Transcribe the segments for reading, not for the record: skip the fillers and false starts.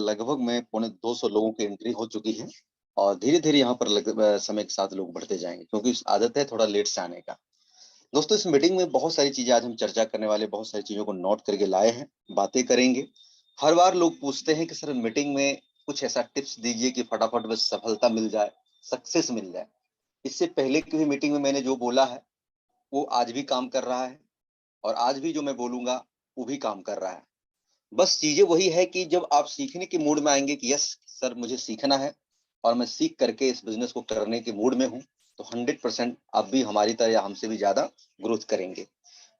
लगभग में 250 लोगों की एंट्री हो चुकी है और धीरे धीरे यहाँ पर समय के साथ लोग बढ़ते जाएंगे, क्योंकि आदत है थोड़ा लेट से आने का। दोस्तों, इस मीटिंग में बहुत सारी चीजें आज हम चर्चा करने वाले, बहुत सारी चीजों को नोट करके लाए हैं, बातें करेंगे। हर बार लोग पूछते हैं कि सर मीटिंग में कुछ ऐसा टिप्स दीजिए कि फटाफट बस सफलता मिल जाए, सक्सेस मिल जाए। इससे पहले की भी मीटिंग में मैंने जो बोला है वो आज भी काम कर रहा है, और आज भी जो मैं बोलूंगा वो भी काम कर रहा है। बस चीजें वही है कि जब आप सीखने के मूड में आएंगे कि यस सर मुझे सीखना है और मैं सीख करके इस बिजनेस को करने के मूड में हूँ, तो 100% आप भी हमारी तरह या हमसे भी ज्यादा ग्रोथ करेंगे।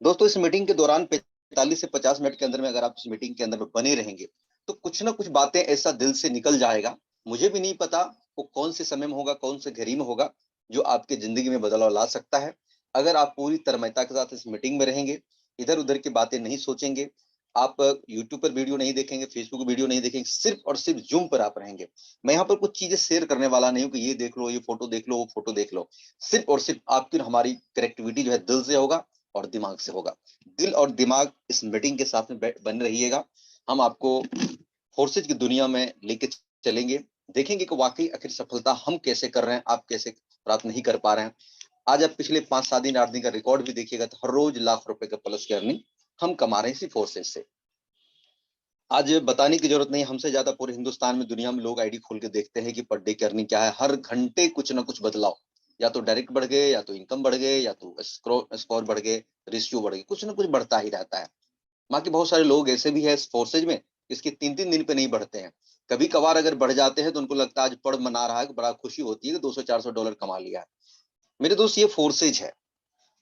दोस्तों, इस मीटिंग के दौरान 45 से 50 मिनट के अंदर में अगर आप इस मीटिंग के अंदर में बने रहेंगे तो कुछ ना कुछ बातें ऐसा दिल से निकल जाएगा। मुझे भी नहीं पता वो कौन से समय में होगा, कौन से घड़ी में होगा, जो आपके जिंदगी में बदलाव ला सकता है। अगर आप पूरी तन्मयता के साथ इस मीटिंग में रहेंगे, इधर उधर की बातें नहीं सोचेंगे, आप यूट्यूब पर वीडियो नहीं देखेंगे, फेसबुक वीडियो नहीं देखेंगे, सिर्फ और सिर्फ जूम पर आप रहेंगे। मैं यहाँ पर कुछ चीजें शेयर करने वाला नहीं हूँ कि ये देख लो, ये फोटो देख लो, वो फोटो देख लो। सिर्फ और सिर्फ आपकी हमारी कनेक्टिविटी जो है दिल से होगा और दिमाग से होगा। दिल और दिमाग इस मीटिंग के साथ में बन रहिएगा। हम आपको फोर्सेज की दुनिया में लेके चलेंगे, देखेंगे कि वाकई आखिर सफलता हम कैसे कर रहे हैं, आप कैसे प्राप्त नहीं कर पा रहे हैं। आज आप पिछले 5-7 दिन 8 दिन का रिकॉर्ड भी देखिएगा तो हर रोज लाख रुपए का प्लस की अर्निंग हम कमा रहे हैं इसी फोर्सेज से। आज बताने की जरूरत नहीं, हमसे ज्यादा पूरे हिंदुस्तान में, दुनिया में लोग आईडी खोल के देखते हैं कि पर डे की अर्निंग क्या है। हर घंटे कुछ ना कुछ बदलाव, या तो डायरेक्ट बढ़ गए, या तो इनकम बढ़ गए, या तो स्कोर बढ़ गए, रेशियो बढ़ गए, कुछ ना कुछ बढ़ता ही रहता है। बाकी बहुत सारे लोग ऐसे भी है फोर्सेज में इसके 3-3 दिन पे नहीं बढ़ते हैं। कभी कभार अगर बढ़ जाते हैं तो उनको लगता है आज पर्व मना रहा है, बड़ा खुशी होती है कि 200-400 डॉलर कमा लिया है। मेरे दोस्त, ये फोर्सेज है।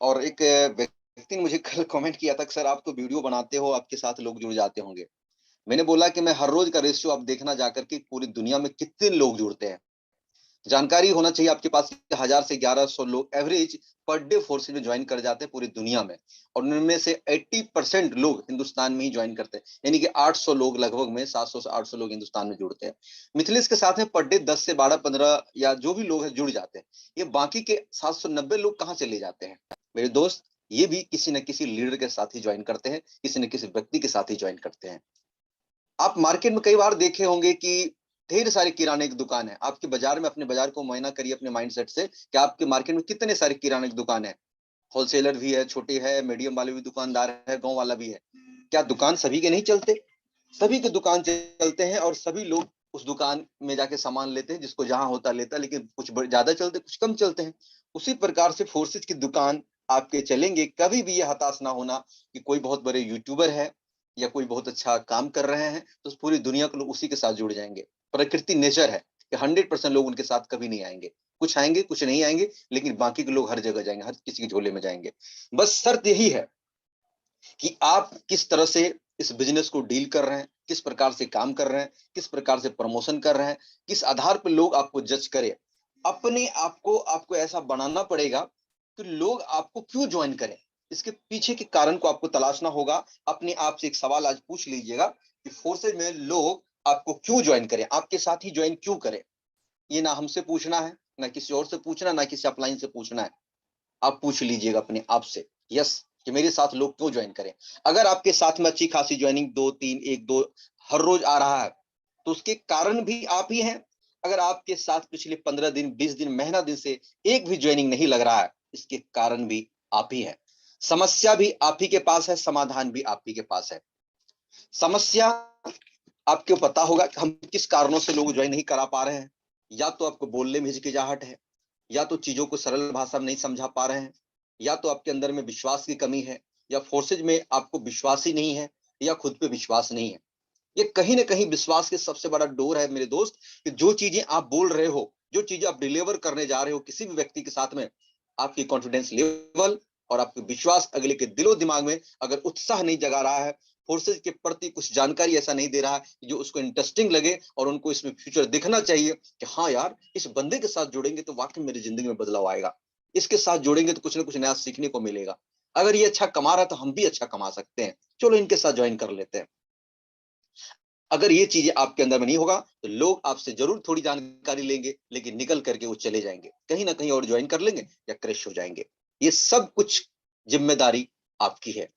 और एक व्यक्ति ने मुझे कल कमेंट किया था कि सर आप तो वीडियो बनाते हो, आपके साथ लोग जुड़ जाते होंगे। मैंने बोला कि मैं हर रोज का रेशियो आप देखना जाकर के पूरी दुनिया में कितने लोग जुड़ते हैं। जानकारी होना चाहिए आपके पास कि 1000 से 1100 लोग एवरेज पर डे फोर्सेज में ज्वाइन कर जाते हैं पूरी दुनिया में, और उनमें से 80% लोग हिंदुस्तान में ही ज्वाइन करते हैं। यानी कि 800 लोग, लगभग में 700 से 800 लोग हिंदुस्तान में जुड़ते हैं। मिथिलेश के साथ में पर डे 10 से 12-15 या जो भी लोग हैं जुड़ जाते हैं। ये बाकी के 790 लोग कहाँ चले जाते हैं मेरे दोस्त? ये भी किसी न किसी लीडर के साथ ही ज्वाइन करते हैं, किसी न किसी व्यक्ति के साथ ही ज्वाइन करते हैं। आप मार्केट में कई बार देखे होंगे कि ढेर सारी किराने की दुकान है। आपके बाजार में, अपने बाजार को मुआयना करिए अपने माइंडसेट से कि आपके मार्केट में कितने सारे किराने की दुकान है। होलसेलर भी है, छोटे है, मीडियम वाले भी दुकानदार है, गांव वाला भी है। क्या दुकान सभी के नहीं चलते? सभी के दुकान चलते हैं और सभी लोग उस दुकान में जाके सामान लेते हैं, जिसको जहां होता लेता है, लेकिन कुछ ज्यादा चलते, कुछ कम चलते हैं। उसी प्रकार से फोर्सेज की दुकान आपके चलेंगे। कभी भी ये हताश ना होना कि कोई बहुत बड़े यूट्यूबर है या कोई बहुत अच्छा काम कर रहे हैं तो पूरी दुनिया के लोग उसी के साथ जुड़ जाएंगे। प्रकृति नेचर है कि 100% लोग उनके साथ कभी नहीं आएंगे। कुछ आएंगे, कुछ नहीं आएंगे, लेकिन बाकी के लोग हर जगह जाएंगे, हर किसी के झोले में जाएंगे। बस शर्त यही है कि आप किस तरह से इस बिजनेस को डील कर रहे हैं, किस प्रकार से काम कर रहे हैं, किस प्रकार से प्रमोशन कर रहे हैं, किस आधार पर लोग आपको जज करें। अपने आप को आपको ऐसा बनाना पड़ेगा कि लोग आपको क्यों ज्वाइन करें। इसके पीछे के कारण को आपको तलाशना होगा। अपने आप से एक सवाल आज पूछ लीजिएगा कि फोर्सेज में लोग आपको क्यों ज्वाइन करें, आपके साथ ही ज्वाइन क्यों करें। ये ना हमसे पूछना है, ना किसी और से पूछना, ना किसी अपलाइन से पूछना है। आप पूछ लीजिएगा अपने आप से, यस, कि मेरे साथ लोग क्यों ज्वाइन करें। अगर आपके साथ में अच्छी खासी ज्वाइनिंग 2-3, 1-2 हर रोज आ रहा है तो उसके कारण भी आप ही हैं। अगर आपके साथ पिछले 15 दिन, 20 दिन, महीना दिन से एक भी ज्वाइनिंग नहीं लग रहा है, इसके कारण भी आप ही हैं। समस्या भी आप ही के पास है, समाधान भी आप ही के पास है। समस्या आपको पता होगा कि हम किस कारणों से लोग ज्वाइन नहीं करा पा रहे हैं। या तो आपको बोलने में हिचकिचाहट है, या तो चीजों को सरल भाषा में नहीं समझा पा रहे हैं, या तो आपके अंदर में विश्वास की कमी है, या फोर्सेज में आपको विश्वास ही नहीं है, या खुद पे विश्वास नहीं है। ये कहीं ना कहीं विश्वास के सबसे बड़ा डोर है मेरे दोस्त, कि जो चीजें आप बोल रहे हो, जो चीजें आप डिलीवर करने जा रहे हो किसी भी व्यक्ति के साथ में, आपकी कॉन्फिडेंस लेवल और आपका विश्वास अगले के दिलो दिमाग में अगर उत्साह नहीं जगा रहा है, फोर्सेज के प्रति कुछ जानकारी ऐसा नहीं दे रहा है जो उसको इंटरेस्टिंग लगे और उनको इसमें फ्यूचर दिखना चाहिए कि हाँ यार, इस बंदे के साथ जुड़ेंगे तो वाकई मेरी जिंदगी में बदलाव आएगा, इसके साथ जुड़ेंगे तो कुछ ना कुछ नया सीखने को मिलेगा, अगर ये अच्छा कमा रहा है तो हम भी अच्छा कमा सकते हैं, चलो इनके साथ ज्वाइन कर लेते हैं। अगर ये चीजें आपके अंदर में नहीं होगा तो लोग आपसे जरूर थोड़ी जानकारी लेंगे, लेकिन निकल करके वो चले जाएंगे, कहीं ना कहीं और ज्वाइन कर लेंगे या क्रैश हो जाएंगे। ये सब कुछ जिम्मेदारी आपकी है।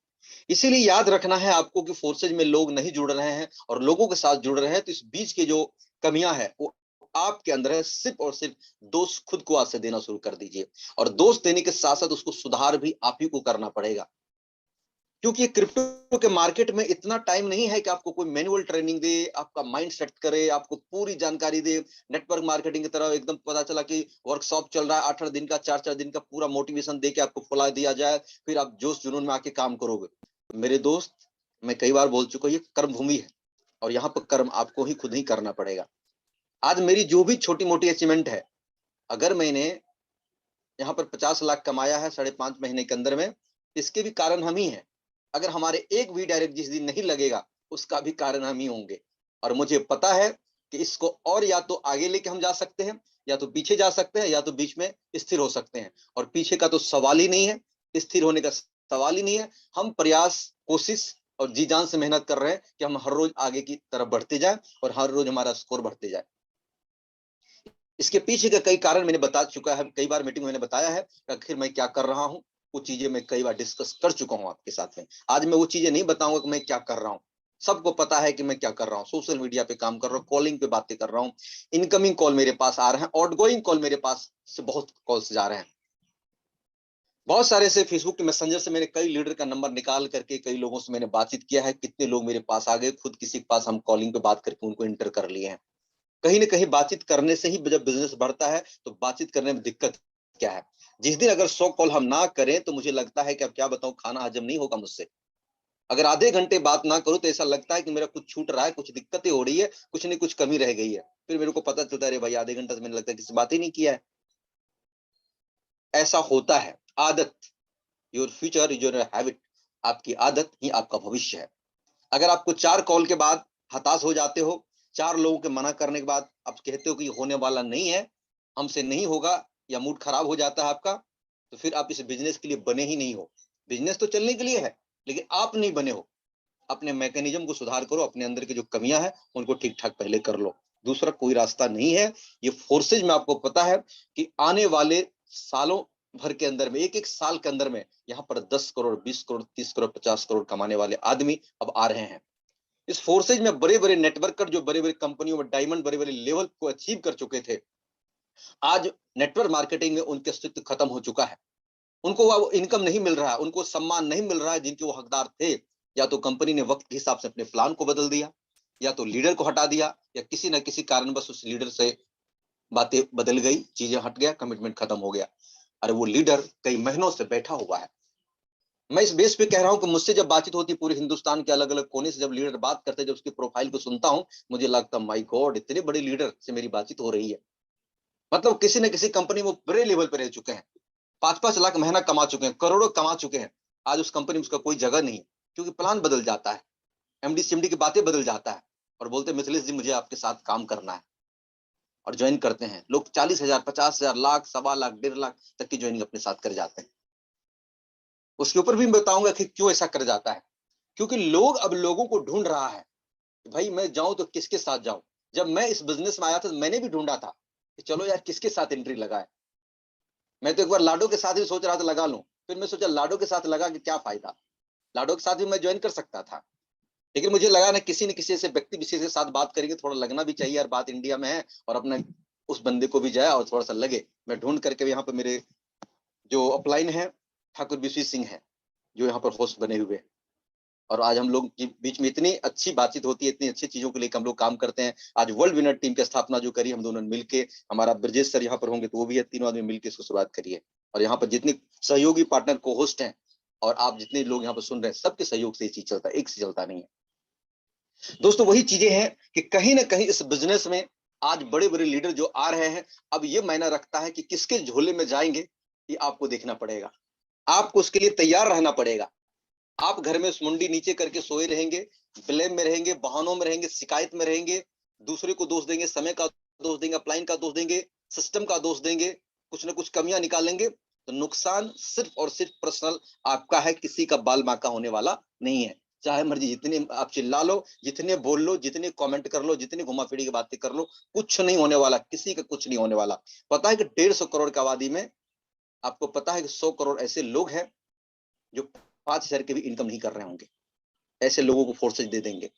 इसीलिए याद रखना है आपको कि फोर्सेज में लोग नहीं जुड़ रहे हैं और लोगों के साथ जुड़ रहे हैं, तो इस बीच की जो कमियां है वो आपके अंदर है। सिर्फ और सिर्फ दोष खुद को आज से देना शुरू कर दीजिए, और दोष देने के साथ साथ उसको सुधार भी आप ही को करना पड़ेगा, क्योंकि ये क्रिप्टो के मार्केट में इतना टाइम नहीं है कि आपको कोई मैनुअल ट्रेनिंग दे, आपका माइंड सेट करे, आपको पूरी जानकारी दे। नेटवर्क मार्केटिंग की तरह एकदम पता चला कि वर्कशॉप चल रहा है 8-8 दिन का, 4-4 दिन का, पूरा मोटिवेशन दे के आपको फुला दिया जाए, फिर आप जोश जुनून में आके काम करोगे। मेरे दोस्त, मैं कई बार बोल चुका हूं, ये कर्म भूमि है और यहाँ पर कर्म आपको ही खुद ही करना पड़ेगा। आज मेरी जो भी छोटी मोटी अचीवमेंट है, अगर मैंने यहाँ पर 50 लाख कमाया है 5.5 महीने के अंदर में, इसके भी कारण हम ही हैं। अगर हमारे एक भी डायरेक्ट जिस दिन नहीं लगेगा, उसका भी कारण हम ही होंगे। और मुझे पता है कि इसको और या तो आगे लेके हम जा सकते हैं, या तो पीछे जा सकते हैं, या तो बीच में स्थिर हो सकते हैं। और पीछे का तो सवाल ही नहीं है, स्थिर होने का सवाल ही नहीं है। हम प्रयास, कोशिश और जी जान से मेहनत कर रहे हैं कि हम हर रोज आगे की तरफ बढ़ते जाए और हर रोज हमारा स्कोर बढ़ते जाए। इसके पीछे का कई कारण मैंने बता चुका है, कई बार मीटिंग में मैंने बताया है आखिर मैं क्या कर रहा हूं। वो चीजें मैं कई बार डिस्कस कर चुका हूं आपके साथ में। आज मैं वो चीजें नहीं बताऊंगा कि मैं क्या कर रहा हूं। सबको पता है कि मैं क्या कर रहा हूं। सोशल मीडिया पे काम कर रहा हूं, कॉलिंग पे बातें कर रहा हूं, इनकमिंग कॉल मेरे पास आ रहे हैं, आउटगोइंग कॉल मेरे पास से बहुत कॉल्स जा रहे हैं। बहुत सारे से फेसबुक के मैसेंजर से मैंने कई लीडर का नंबर निकाल करके कई लोगों से मैंने बातचीत किया है। कितने लोग मेरे पास आ गए, खुद किसी के पास हम कॉलिंग पे बात करके उनको इंटर कर लिए हैं। कहीं ना कहीं बातचीत करने से ही जब बिजनेस बढ़ता है, तो बातचीत करने में दिक्कत क्या है। जिस दिन अगर 100 कॉल हम ना करें, तो मुझे लगता है कि अब क्या बताऊं, खाना हजम नहीं होगा मुझसे। अगर आधे घंटे बात ना करूं, तो ऐसा लगता है कि मेरा कुछ छूट रहा है, कुछ दिक्कतें हो रही है, कुछ नहीं कुछ कमी रह गई है। फिर मेरे को पता चलता है, अरे भाई आधे घंटा से मैंने लगता है किसी बात ही नहीं किया है। ऐसा होता है। आदत, your future is your habit. आपकी आदत ही आपका भविष्य है। अगर आपको 4 कॉल के बाद हताश हो जाते हो, 4 लोगों के मना करने के बाद आप कहते हो कि होने वाला नहीं है, हमसे नहीं होगा, या मूड खराब हो जाता है आपका, तो फिर आप इस बिजनेस के लिए बने ही नहीं हो। बिजनेस तो चलने के लिए है, लेकिन आप नहीं बने हो। अपने मैकेनिज्म को सुधार करो, अपने अंदर की जो कमियां हैं उनको ठीक ठाक पहले कर लो। दूसरा कोई रास्ता नहीं है। ये फोर्सेज में आपको पता है कि आने वाले सालों भर के अंदर में, एक एक साल के अंदर में, यहाँ पर 10 करोड़, 20 करोड़, 30 करोड़, 50 करोड़ कमाने वाले आदमी अब आ रहे हैं। इस फोर्सेज में बड़े बड़े नेटवर्कर, जो बड़े बड़े कंपनियों में डायमंड बड़े बड़े लेवल को अचीव कर चुके थे, आज नेटवर्क मार्केटिंग में उनके अस्तित्व खत्म हो चुका है। उनको वो इनकम नहीं मिल रहा है, उनको सम्मान नहीं मिल रहा है जिनके वो हकदार थे। या तो कंपनी ने वक्त के हिसाब से अपने प्लान को बदल दिया, या तो लीडर को हटा दिया, या किसी न किसी कारणवश उस लीडर से बातें बदल गई, चीजें हट गया, कमिटमेंट खत्म हो गया। अरे वो लीडर कई महीनों से बैठा हुआ है। मैं इस बेस पे कह रहा हूं कि मुझसे जब बातचीत होती, पूरे हिंदुस्तान के अलग अलग कोने से जब लीडर बात करते, जब उसकी प्रोफाइल को सुनता हूं, मुझे लगता माय गॉड, इतने बड़े लीडर से मेरी बातचीत हो रही है। मतलब किसी न किसी कंपनी में बड़े लेवल पर रह चुके हैं, 5-5 लाख महीना कमा चुके हैं, करोड़ों कमा चुके हैं। आज उस कंपनी में उसका कोई जगह नहीं है, क्योंकि प्लान बदल जाता है, एमडी सीएमडी की बातें बदल जाता है, और बोलते मिथिलेश जी मुझे आपके साथ काम करना है, और ज्वाइन करते हैं लोग। 40,000, 50,000, लाख, 1.25 लाख, 1.5 लाख तक की ज्वाइनिंग अपने साथ कर जाते हैं। उसके ऊपर भी मैं बताऊंगा कि क्यों ऐसा कर जाता है। क्योंकि लोग अब लोगों को ढूंढ रहा है कि भाई मैं जाऊं तो किसके साथ जाऊं। जब मैं इस बिजनेस में आया था, तो मैंने भी ढूंढा था कि चलो यार किसके साथ एंट्री लगाए। मैं तो एक बार लाडो के साथ ही सोच रहा था लगा लूं, फिर मैं सोचा लाडो के साथ लगा के क्या फायदा। लाडो के साथ भी मैं ज्वाइन कर सकता था, लेकिन मुझे लगा ना किसी न किसी ऐसे व्यक्ति विशेष के साथ बात करेंगे, थोड़ा लगना भी चाहिए यार, बात इंडिया में है, और अपना उस बंदे को भी जाए और थोड़ा सा लगे। मैं ढूंढ करके यहाँ पे मेरे जो अपलाइन है, ठाकुर विश्वी सिंह है, जो यहाँ पर होस्ट बने हुए हैं। और आज हम लोग के बीच में इतनी अच्छी बातचीत होती है, इतनी अच्छी चीजों के लिए हम लोग काम करते हैं। आज वर्ल्ड विनर टीम की स्थापना जो करी हम दोनों ने मिलके, हमारा ब्रजेश सर यहाँ पर होंगे तो वो भी है, तीनों आदमी मिलकर इसको शुरुआत करी है। और यहाँ पर जितने सहयोगी पार्टनर को होस्ट हैं, और आप जितने लोग यहाँ पर सुन रहे हैं, सबके सहयोग से ये चीज चलता है, एक से चलता नहीं है। दोस्तों वही चीजें हैं कि कहीं ना कहीं इस बिजनेस में आज बड़े बड़े लीडर जो आ रहे हैं, अब ये मायना रखता है कि किसके झोले में जाएंगे, ये आपको देखना पड़ेगा। आपको उसके लिए तैयार रहना पड़ेगा। आप घर में मुंडी नीचे करके सोए रहेंगे, ब्लेम में रहेंगे, बहानों में रहेंगे, शिकायत में रहेंगे, दूसरे को दोष देंगे, समय का दोष देंगे, अपलाइन का दोष देंगे, सिस्टम का दोष देंगे, कुछ ना कुछ कमियां निकालेंगे, तो नुकसान सिर्फ और सिर्फ पर्सनल आपका है, किसी का बाल बांका होने वाला नहीं है। चाहे मर्जी जितने आप चिल्ला लो, जितने बोल लो, जितने कमेंट कर लो, जितने घुमा फिरी की बातें कर लो, कुछ नहीं होने वाला, किसी का कुछ नहीं होने वाला। पता है कि 150 करोड़ की आबादी में आपको पता है कि 100 करोड़ ऐसे लोग हैं जो 5,000 की भी इनकम नहीं कर रहे होंगे। ऐसे लोगों को फोर्सेज दे देंगे,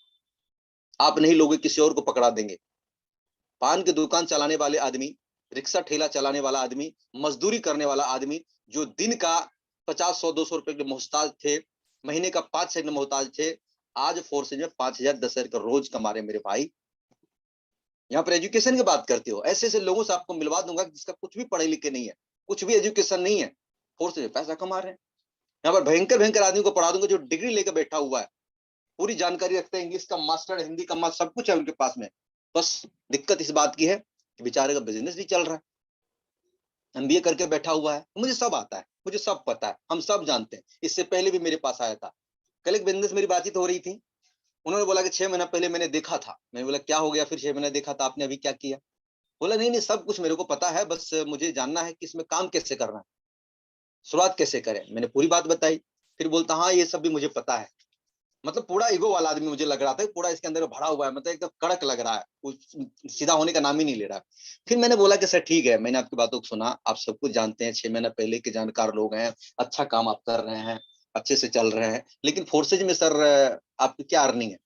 आप नहीं लोगे किसी और को पकड़ा देंगे। पान की दुकान चलाने वाले आदमी, रिक्शा ठेला चलाने वाला आदमी, मजदूरी करने वाला आदमी, जो दिन का 50, 100, 200 रुपए के मोहताज थे, महीने का 5 से मोहताज थे, आज फोर्सेज में 5,000, 10,000 का रोज कमा रहे मेरे भाई। यहाँ पर एजुकेशन की बात करते हो, ऐसे ऐसे लोगों से आपको मिलवा दूंगा जिसका कुछ भी पढ़े लिखे नहीं है, कुछ भी एजुकेशन नहीं है, फोर्सेज में पैसा कमा रहे हैं। यहाँ पर भयंकर भयंकर आदमी को पढ़ा दूंगा जो डिग्री लेकर बैठा हुआ है, पूरी जानकारी रखते हैं, इंग्लिश का मास्टर, हिंदी का मास्टर, सब कुछ है उनके पास में। बस दिक्कत इस बात की है कि बेचारे का बिजनेस नहीं चल रहा है, एमबीए करके बैठा हुआ है। मुझे सब आता है, मुझे सब पता है, हम सब जानते हैं। इससे पहले भी मेरे पास आया था, कल एक बिजनेस मेरी बातचीत हो रही थी, उन्होंने बोला कि 6 महीना पहले मैंने देखा था। मैंने बोला क्या हो गया फिर, 6 महीना देखा था आपने, अभी क्या किया? बोला नहीं नहीं, सब कुछ मेरे को पता है, बस मुझे जानना है कि इसमें काम कैसे करना है, शुरुआत कैसे करें। मैंने पूरी बात बताई, फिर बोलता हाँ ये सब भी मुझे पता है। मतलब पूरा ईगो वाला आदमी मुझे लग रहा था, पूरा इसके अंदर भरा हुआ है, मतलब एकदम कड़क लग रहा है, सीधा होने का नाम ही नहीं ले रहा है। फिर मैंने बोला कि सर ठीक है, मैंने आपकी बातों को सुना, आप सब कुछ जानते हैं, 6 महीना पहले के जानकार लोग हैं, अच्छा काम आप कर रहे हैं, अच्छे से चल रहे हैं, लेकिन फोर्सेज में सर आपकी क्या अर्निंग है?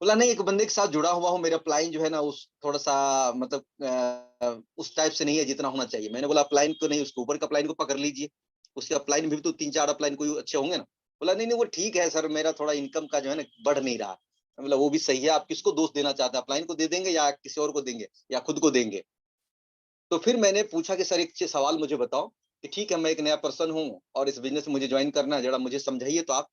बोला नहीं, एक बंदे के साथ जुड़ा हुआ हूँ, मेरा अपलाइन जो है ना उस थोड़ा सा मतलब उस टाइप से नहीं है जितना होना चाहिए। मैंने बोला अपलाइन को नहीं, उसके ऊपर का अपलाइन को पकड़ लीजिए, उसके अपलाइन भी तो 3-4 अपलाइन कोई अच्छे होंगे ना। बोला नहीं नहीं वो ठीक है सर, मेरा थोड़ा इनकम का जो है ना बढ़ नहीं रहा। मतलब वो भी सही है, आप किसको दोष देना चाहते हैं, अपलाइन को दे देंगे या किसी और को देंगे या खुद को देंगे? तो फिर मैंने पूछा कि सर एक सवाल मुझे बताओ कि ठीक है मैं एक नया पर्सन हूँ और इस बिजनेस में मुझे ज्वाइन करना है, जरा मुझे समझाइए, तो आप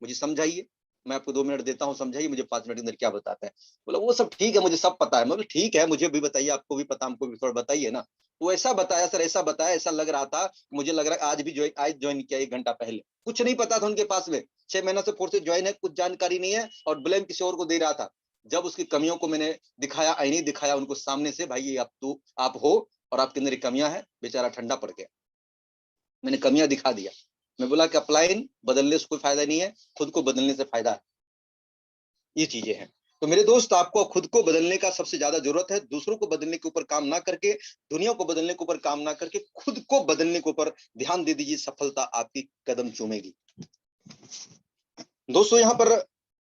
मुझे समझाइए, मैं आपको 2 मिनट देता हूँ, समझाइए मुझे 5 मिनट के अंदर क्या बताता है। बोला वो सब ठीक है, मुझे सब पता है। मतलब ठीक है, मुझे भी बताइए, आपको भी पता, हमको भी थोड़ा बताइए ना। वो ऐसा बताया सर, ऐसा बताया, ऐसा लग रहा था, मुझे लग रहा है आज भी आज ज्वाइन किया 1 घंटा पहले, कुछ नहीं पता था उनके पास में। 6 महीना से फोर्स ज्वाइन है, कुछ जानकारी नहीं है और ब्लेम किसी और को दे रहा था। जब उसकी कमियों को मैंने दिखाया, आईने दिखाया उनको सामने से, भाई ये आप हो और आपके अंदर कमियां है, बेचारा ठंडा पड़ गया। मैंने कमियां दिखा दिया। मैं बोला कि अपलाइन बदलने से कोई फायदा नहीं है, खुद को बदलने से फायदा है। ये चीजें हैं। तो मेरे दोस्त, आपको खुद को बदलने का सबसे ज्यादा जरूरत है, दूसरों को बदलने के ऊपर काम ना करके, दुनिया को बदलने के ऊपर काम ना करके, खुद को बदलने के ऊपर ध्यान दे दीजिए, सफलता आपकी कदम चूमेगी। दोस्तों यहाँ पर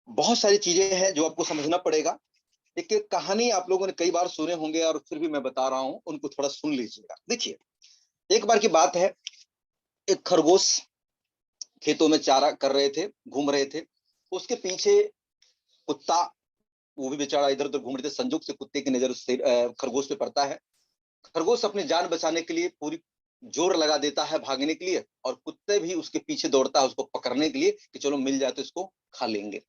बहुत सारी चीजें हैं जो आपको समझना पड़ेगा। एक एक कहानी आप लोगों ने कई बार सुने होंगे और फिर भी मैं बता रहा हूं, उनको थोड़ा सुन लीजिएगा। देखिए, एक बार की बात है, एक खरगोश खेतों में चारा कर रहे थे, घूम रहे थे, उसके पीछे कुत्ता, वो भी बेचारा इधर उधर घूम रहे थे। संजोग से कुत्ते की नजर उससे खरगोश पे पड़ता है। खरगोश अपनी जान बचाने के लिए पूरी जोर लगा देता है भागने के लिए, और कुत्ते भी उसके पीछे दौड़ता है उसको पकड़ने के लिए कि चलो मिल जाए तो इसको खा लेंगे।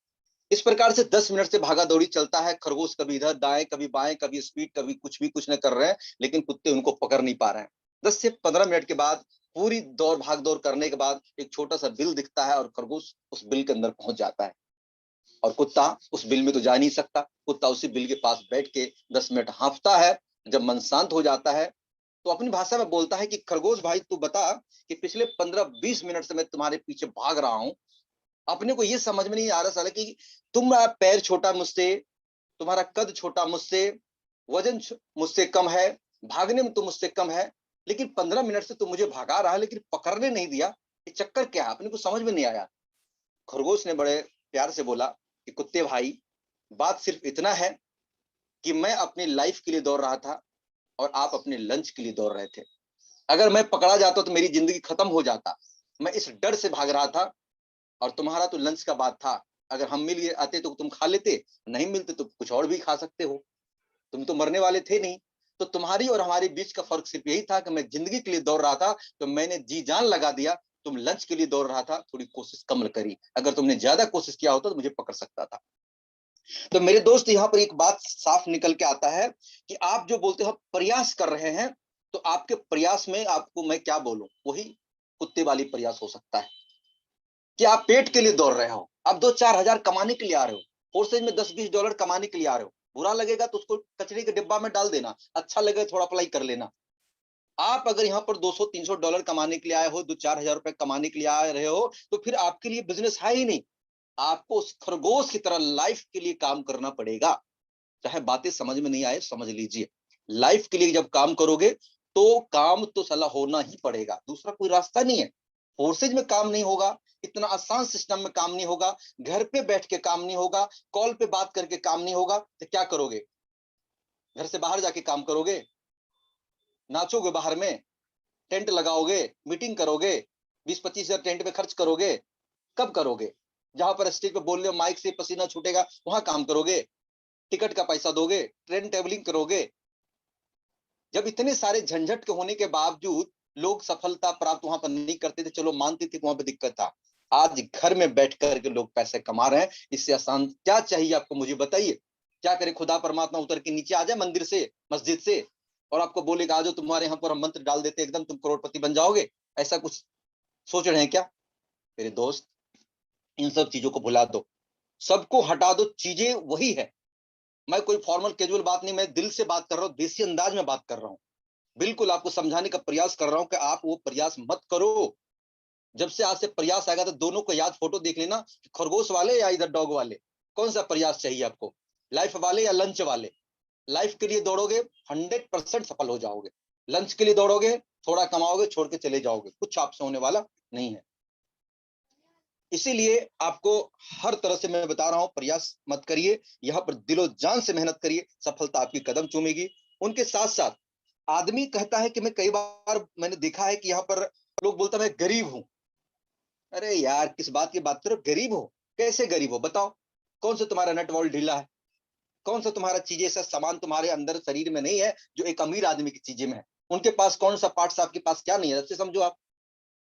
इस प्रकार से 10 मिनट से भागा दौड़ी चलता है। खरगोश कभी इधर दाएं, कभी बाएं, कभी स्पीड, कभी कुछ भी कुछ न कर रहे हैं, लेकिन कुत्ते उनको पकड़ नहीं पा रहे हैं। 10 से 15 मिनट के बाद, पूरी दौड़ भाग दौड़ करने के बाद, एक छोटा सा बिल दिखता है और खरगोश उस बिल के अंदर पहुंच जाता है। और कुत्ता उस बिल में तो जा नहीं सकता, कुत्ता उसी बिल के पास बैठ के 10 मिनट हाँफता है। जब मन शांत हो जाता है तो अपनी भाषा में बोलता है कि खरगोश भाई तू बता कि पिछले 15-20 मिनट से मैं तुम्हारे पीछे भाग रहा हूँ, अपने को ये समझ में नहीं आ रहा साला कि तुम पैर छोटा मुझसे, तुम्हारा कद छोटा मुझसे, वजन मुझसे कम है, भागने में तो मुझसे कम है, लेकिन 15 मिनट से तुम मुझे भगा रहा है लेकिन पकड़ने नहीं दिया, ये चक्कर क्या है? अपने को समझ में नहीं आया। खरगोश ने बड़े प्यार से बोला कि कुत्ते भाई, बात सिर्फ इतना है कि मैं अपनी लाइफ के लिए दौड़ रहा था और आप अपने लंच के लिए दौड़ रहे थे। अगर मैं पकड़ा जाता तो मेरी जिंदगी खत्म हो जाता। मैं इस डर से भाग रहा था, और तुम्हारा तो लंच का बात था, अगर हम मिल आते तो तुम खा लेते, नहीं मिलते तो कुछ और भी खा सकते हो, तुम तो मरने वाले थे नहीं। तो तुम्हारी और हमारे बीच का फर्क सिर्फ यही था कि मैं जिंदगी के लिए दौड़ रहा था तो मैंने जी जान लगा दिया, तुम लंच के लिए दौड़ रहा था, थोड़ी कोशिश कम करी, अगर तुमने ज्यादा कोशिश किया होता तो मुझे पकड़ सकता था। तो मेरे दोस्त, यहाँ पर एक बात साफ निकल के आता है कि आप जो बोलते हो प्रयास कर रहे हैं, तो आपके प्रयास में आपको मैं क्या बोलूं, वही कुत्ते वाली प्रयास हो सकता है कि आप पेट के लिए दौड़ रहे हो, आप 2-4 हजार कमाने के लिए आ रहे हो, फोर्सेज में $10-20 कमाने के लिए आ रहे हो। बुरा लगेगा तो उसको कचरे के डिब्बा में डाल देना, अच्छा लगेगा थोड़ा अप्लाई कर लेना। आप अगर यहाँ पर $200-300 कमाने के लिए आए हो, 2-4 हजार रुपए कमाने के लिए आ रहे हो, तो फिर आपके लिए बिजनेस है ही नहीं। आपको उस खरगोश की तरह लाइफ के लिए काम करना पड़ेगा। चाहे बातें समझ में नहीं आए, समझ लीजिए, लाइफ के लिए जब काम करोगे तो काम तो साला होना ही पड़ेगा, दूसरा कोई रास्ता नहीं है। फोर्सेज में काम नहीं होगा, इतना आसान सिस्टम में काम नहीं होगा, घर पे बैठ के काम नहीं होगा, कॉल पे बात करके काम नहीं होगा, तो क्या करोगे? घर से बाहर जाके काम करोगे, नाचोगे बाहर में, टेंट लगाओगे, मीटिंग करोगे, 20-25 हजार टेंट पे खर्च करोगे, कब करोगे? जहां पर स्टेज पे बोल रहे हो माइक से पसीना छूटेगा वहां काम करोगे, टिकट का पैसा दोगे, ट्रेन ट्रेवलिंग करोगे। जब इतने सारे झंझट के होने के बावजूद लोग सफलता प्राप्त वहां पर नहीं करते थे, चलो मानते थे वहां पर दिक्कत था, आज घर में बैठ करके लोग पैसे कमा रहे हैं। इससे आसान क्या चाहिए आपको, मुझे बताइए। क्या करे, खुदा परमात्मा उतर के नीचे आ जाए मंदिर से, मस्जिद से, और आपको बोलेगा आ जाओ तुम्हारे यहाँ पर हम मंत्र डाल देते, एकदम तुम करोड़पति बन जाओगे? ऐसा कुछ सोच रहे हैं क्या? मेरे दोस्त, इन सब चीजों को भुला दो, सबको हटा दो, चीजें वही है। मैं कोई फॉर्मल कैजुअल बात नहीं, मैं दिल से बात कर रहा हूँ, देसी अंदाज में बात कर रहा हूँ, बिल्कुल आपको समझाने का प्रयास कर रहा हूं कि आप वो प्रयास मत करो। जब से आज से प्रयास आएगा तो दोनों को याद फोटो देख लेना, खरगोश वाले या इधर डॉग वाले, कौन सा प्रयास चाहिए आपको, लाइफ वाले या लंच वाले? लाइफ के लिए दौड़ोगे 100% सफल हो जाओगे, लंच के लिए दौड़ोगे थोड़ा कमाओगे छोड़ के चले जाओगे, कुछ आपसे होने वाला नहीं है। इसीलिए आपको हर तरह से मैं बता रहा हूं, प्रयास मत करिए, यहाँ पर दिलो जान से मेहनत करिए, सफलता आपकी कदम चूमेगी। उनके साथ साथ आदमी कहता है कि मैं, कई बार मैंने देखा है कि यहाँ पर लोग बोलता मैं गरीब हूं। अरे यार, किस बात की बात करो, गरीब हो? कैसे गरीब हो बताओ? कौन सा तुम्हारा नट वॉल्ट ढीला है? कौन सा तुम्हारा चीजें, ऐसा सामान तुम्हारे अंदर शरीर में नहीं है जो एक अमीर आदमी की चीजें में है? उनके पास कौन सा पार्ट्स आपके पास क्या नहीं है? ऐसे समझो आप,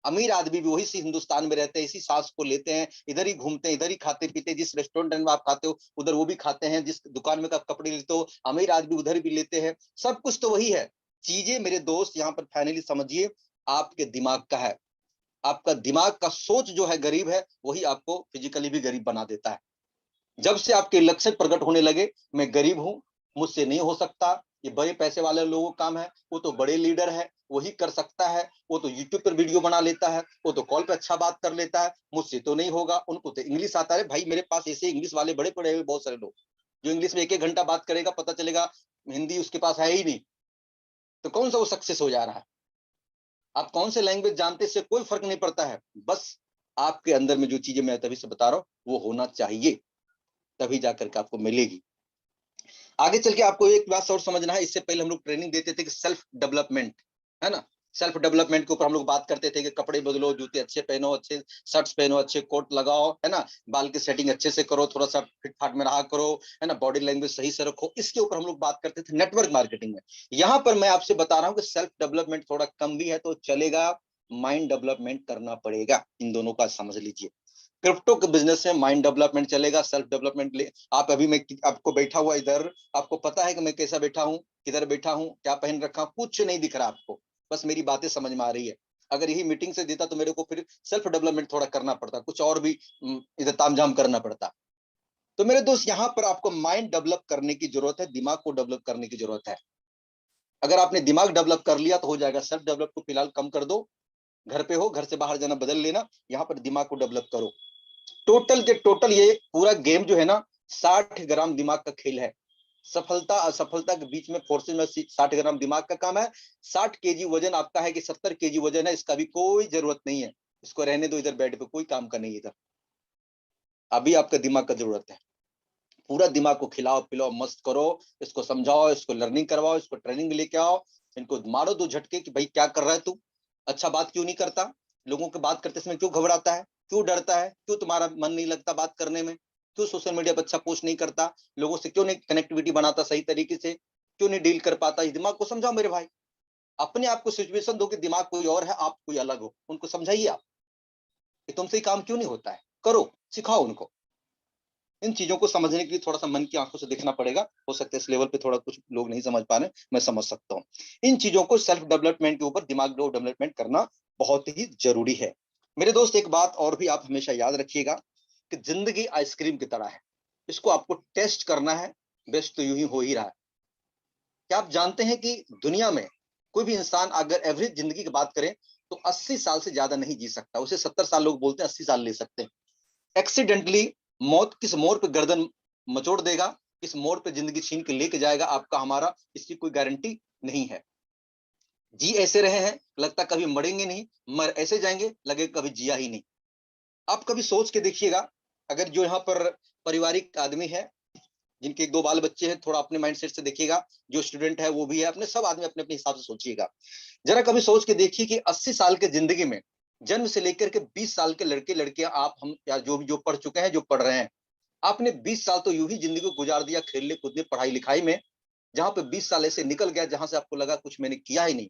अमीर आदमी भी वही सी हिंदुस्तान में रहते हैं, इसी सांस को लेते हैं, इधर ही घूमते हैं, इधर ही खाते पीते, जिस रेस्टोरेंट में आप खाते हो उधर वो भी खाते हैं, जिस दुकान में आप कपड़े लेते हो अमीर आदमी उधर भी लेते हैं, सब कुछ तो वही है। चीजें मेरे दोस्त यहाँ पर फाइनली समझिए, आपके दिमाग का है। आपका दिमाग का सोच जो है गरीब है, वही आपको फिजिकली भी गरीब बना देता है। जब से आपके लक्ष्य प्रकट होने लगे, मैं गरीब हूं, मुझसे नहीं हो सकता, ये बड़े पैसे वाले लोगों का काम है, वो तो बड़े लीडर है, वही कर सकता है, वो तो यूट्यूब पर वीडियो बना लेता है, वो तो कॉल पे अच्छा बात कर लेता है, मुझसे तो नहीं होगा, उनको तो इंग्लिश आता है। भाई मेरे पास ऐसे इंग्लिश वाले बड़े पड़े हुए बहुत सारे लोग, जो इंग्लिश में 1-1 घंटा बात करेगा, पता चलेगा हिंदी उसके पास है ही नहीं, तो कौन सा वो सक्सेस हो जा रहा है? आप कौन से लैंग्वेज जानते, इससे कोई फर्क नहीं पड़ता है, बस आपके अंदर में जो चीजें मैं तभी से बता रहा हूँ वो होना चाहिए, तभी जाकर के आपको मिलेगी। आगे चल के आपको एक बात और समझना है, इससे पहले हम लोग ट्रेनिंग देते थे कि सेल्फ डेवलपमेंट, है ना, सेल्फ डेवलपमेंट के ऊपर हम लोग बात करते थे कि कपड़े बदलो, जूते अच्छे पहनो, अच्छे शर्ट्स पहनो, अच्छे कोट लगाओ, है ना, बाल की सेटिंग अच्छे से करो, थोड़ा सा फिट फाट में रहा करो, है ना, बॉडी लैंग्वेज सही से रखो, इसके ऊपर हम लोग बात करते थे नेटवर्क मार्केटिंग में। यहाँ पर मैं आपसे बता रहा हूँ कि सेल्फ डेवलपमेंट थोड़ा कम भी है तो चलेगा, माइंड डेवलपमेंट करना पड़ेगा, इन दोनों का समझ लीजिए। क्रिप्टो के बिजनेस में माइंड डेवलपमेंट चलेगा, सेल्फ डेवलपमेंट ले। आप अभी मैं आपको बैठा हुआ इधर, आपको पता है कि मैं कैसा बैठा हूँ, किधर बैठा हूँ, क्या पहन रखा हूँ, कुछ नहीं दिख रहा आपको, बस मेरी बातें समझ में आ रही है। अगर यही मीटिंग से देता तो मेरे को फिर सेल्फ डेवलपमेंट थोड़ा करना पड़ता, कुछ और भी इधर तामझाम करना पड़ता। तो मेरे दोस्त, यहाँ पर आपको माइंड डेवलप करने की जरूरत है, दिमाग को डेवलप करने की जरूरत है। अगर आपने दिमाग डेवलप कर लिया तो हो जाएगा, सेल्फ डेवलप को फिलहाल कम कर दो, घर पे हो, घर से बाहर जाना बदल लेना, यहाँ पर दिमाग को डेवलप करो। टोटल के टोटल ये पूरा गेम जो है ना, 60 ग्राम दिमाग का खेल है। सफलता असफलता के बीच में फोर्सेज में 60 ग्राम दिमाग का काम है। 60 kg वजन आपका है कि 70 kg वजन है, इसका भी कोई जरूरत नहीं है, इसको रहने दो इधर बेड पे, कोई काम का नहीं इधर। अभी आपका दिमाग का जरूरत है, पूरा दिमाग को खिलाओ पिलाओ मस्त करो, इसको समझाओ, इसको लर्निंग करवाओ, इसको ट्रेनिंग लेके आओ, इनको मारो 2 झटके कि भाई क्या कर रहा है तू, अच्छा बात क्यों नहीं करता, लोगों की बात करते समय क्यों घबराता है, क्यों डरता है, क्यों तुम्हारा मन नहीं लगता बात करने में, क्यों सोशल मीडिया पर अच्छा पोस्ट नहीं करता, लोगों से क्यों नहीं कनेक्टिविटी बनाता सही तरीके से, क्यों नहीं डील कर पाता, इस दिमाग को समझाओ मेरे भाई। अपने आप को सिचुएशन दो कि दिमाग कोई और है, आप कोई अलग हो, उनको समझाइए आप कि तुमसे काम क्यों नहीं होता है, करो, सिखाओ उनको। इन चीजों को समझने के लिए थोड़ा सा मन की आंखों से देखना पड़ेगा, हो सकता है इस लेवल पे थोड़ा कुछ लोग नहीं समझ पा रहे, मैं समझ सकता हूँ। इन चीजों को सेल्फ डेवलपमेंट के ऊपर दिमाग डेवलपमेंट करना बहुत ही जरूरी है। मेरे दोस्त, एक बात और भी आप हमेशा याद रखिएगा कि जिंदगी आइसक्रीम की तरह है, इसको आपको टेस्ट करना है, बेस्ट तो यूं ही हो ही रहा है। क्या आप जानते हैं कि दुनिया में कोई भी इंसान अगर एवरेज जिंदगी की बात करें तो 80 साल से ज्यादा नहीं जी सकता, उसे 70 साल लोग बोलते हैं, 80 साल ले सकते हैं। एक्सीडेंटली मौत किस मोड़ पे गर्दन मचोड़ देगा, किस मोड़ पे जिंदगी छीन के लेके जाएगा आपका हमारा, इसकी कोई गारंटी नहीं है। जी ऐसे रहे हैं, लगता कभी मरेंगे नहीं, मर ऐसे जाएंगे लगे कभी जिया ही नहीं। आप कभी सोच के देखिएगा, अगर जो यहाँ पर पारिवारिक आदमी है, जिनके 1-2 बाल बच्चे हैं, थोड़ा अपने माइंडसेट से देखिएगा, जो स्टूडेंट है वो भी है, अपने सब आदमी अपने-अपने हिसाब से सोचिएगा। जरा कभी सोच के देखिए कि 80 साल के ज़िंदगी में, जन्म से लेकर के 20 साल के लड़के-लड़कियाँ, आप, हम, या जो भी जो पढ़ चुके हैं, जो पढ़ रहे हैं, आपने 20 साल तो यूँ ही ज़िंदगी को गुजार दिया खेलने-कूदने, पढ़ाई-लिखाई में, जहाँ पे 20 साल ऐसे निकल गया जहाँ से आपको लगा कुछ मैंने किया ही नहीं।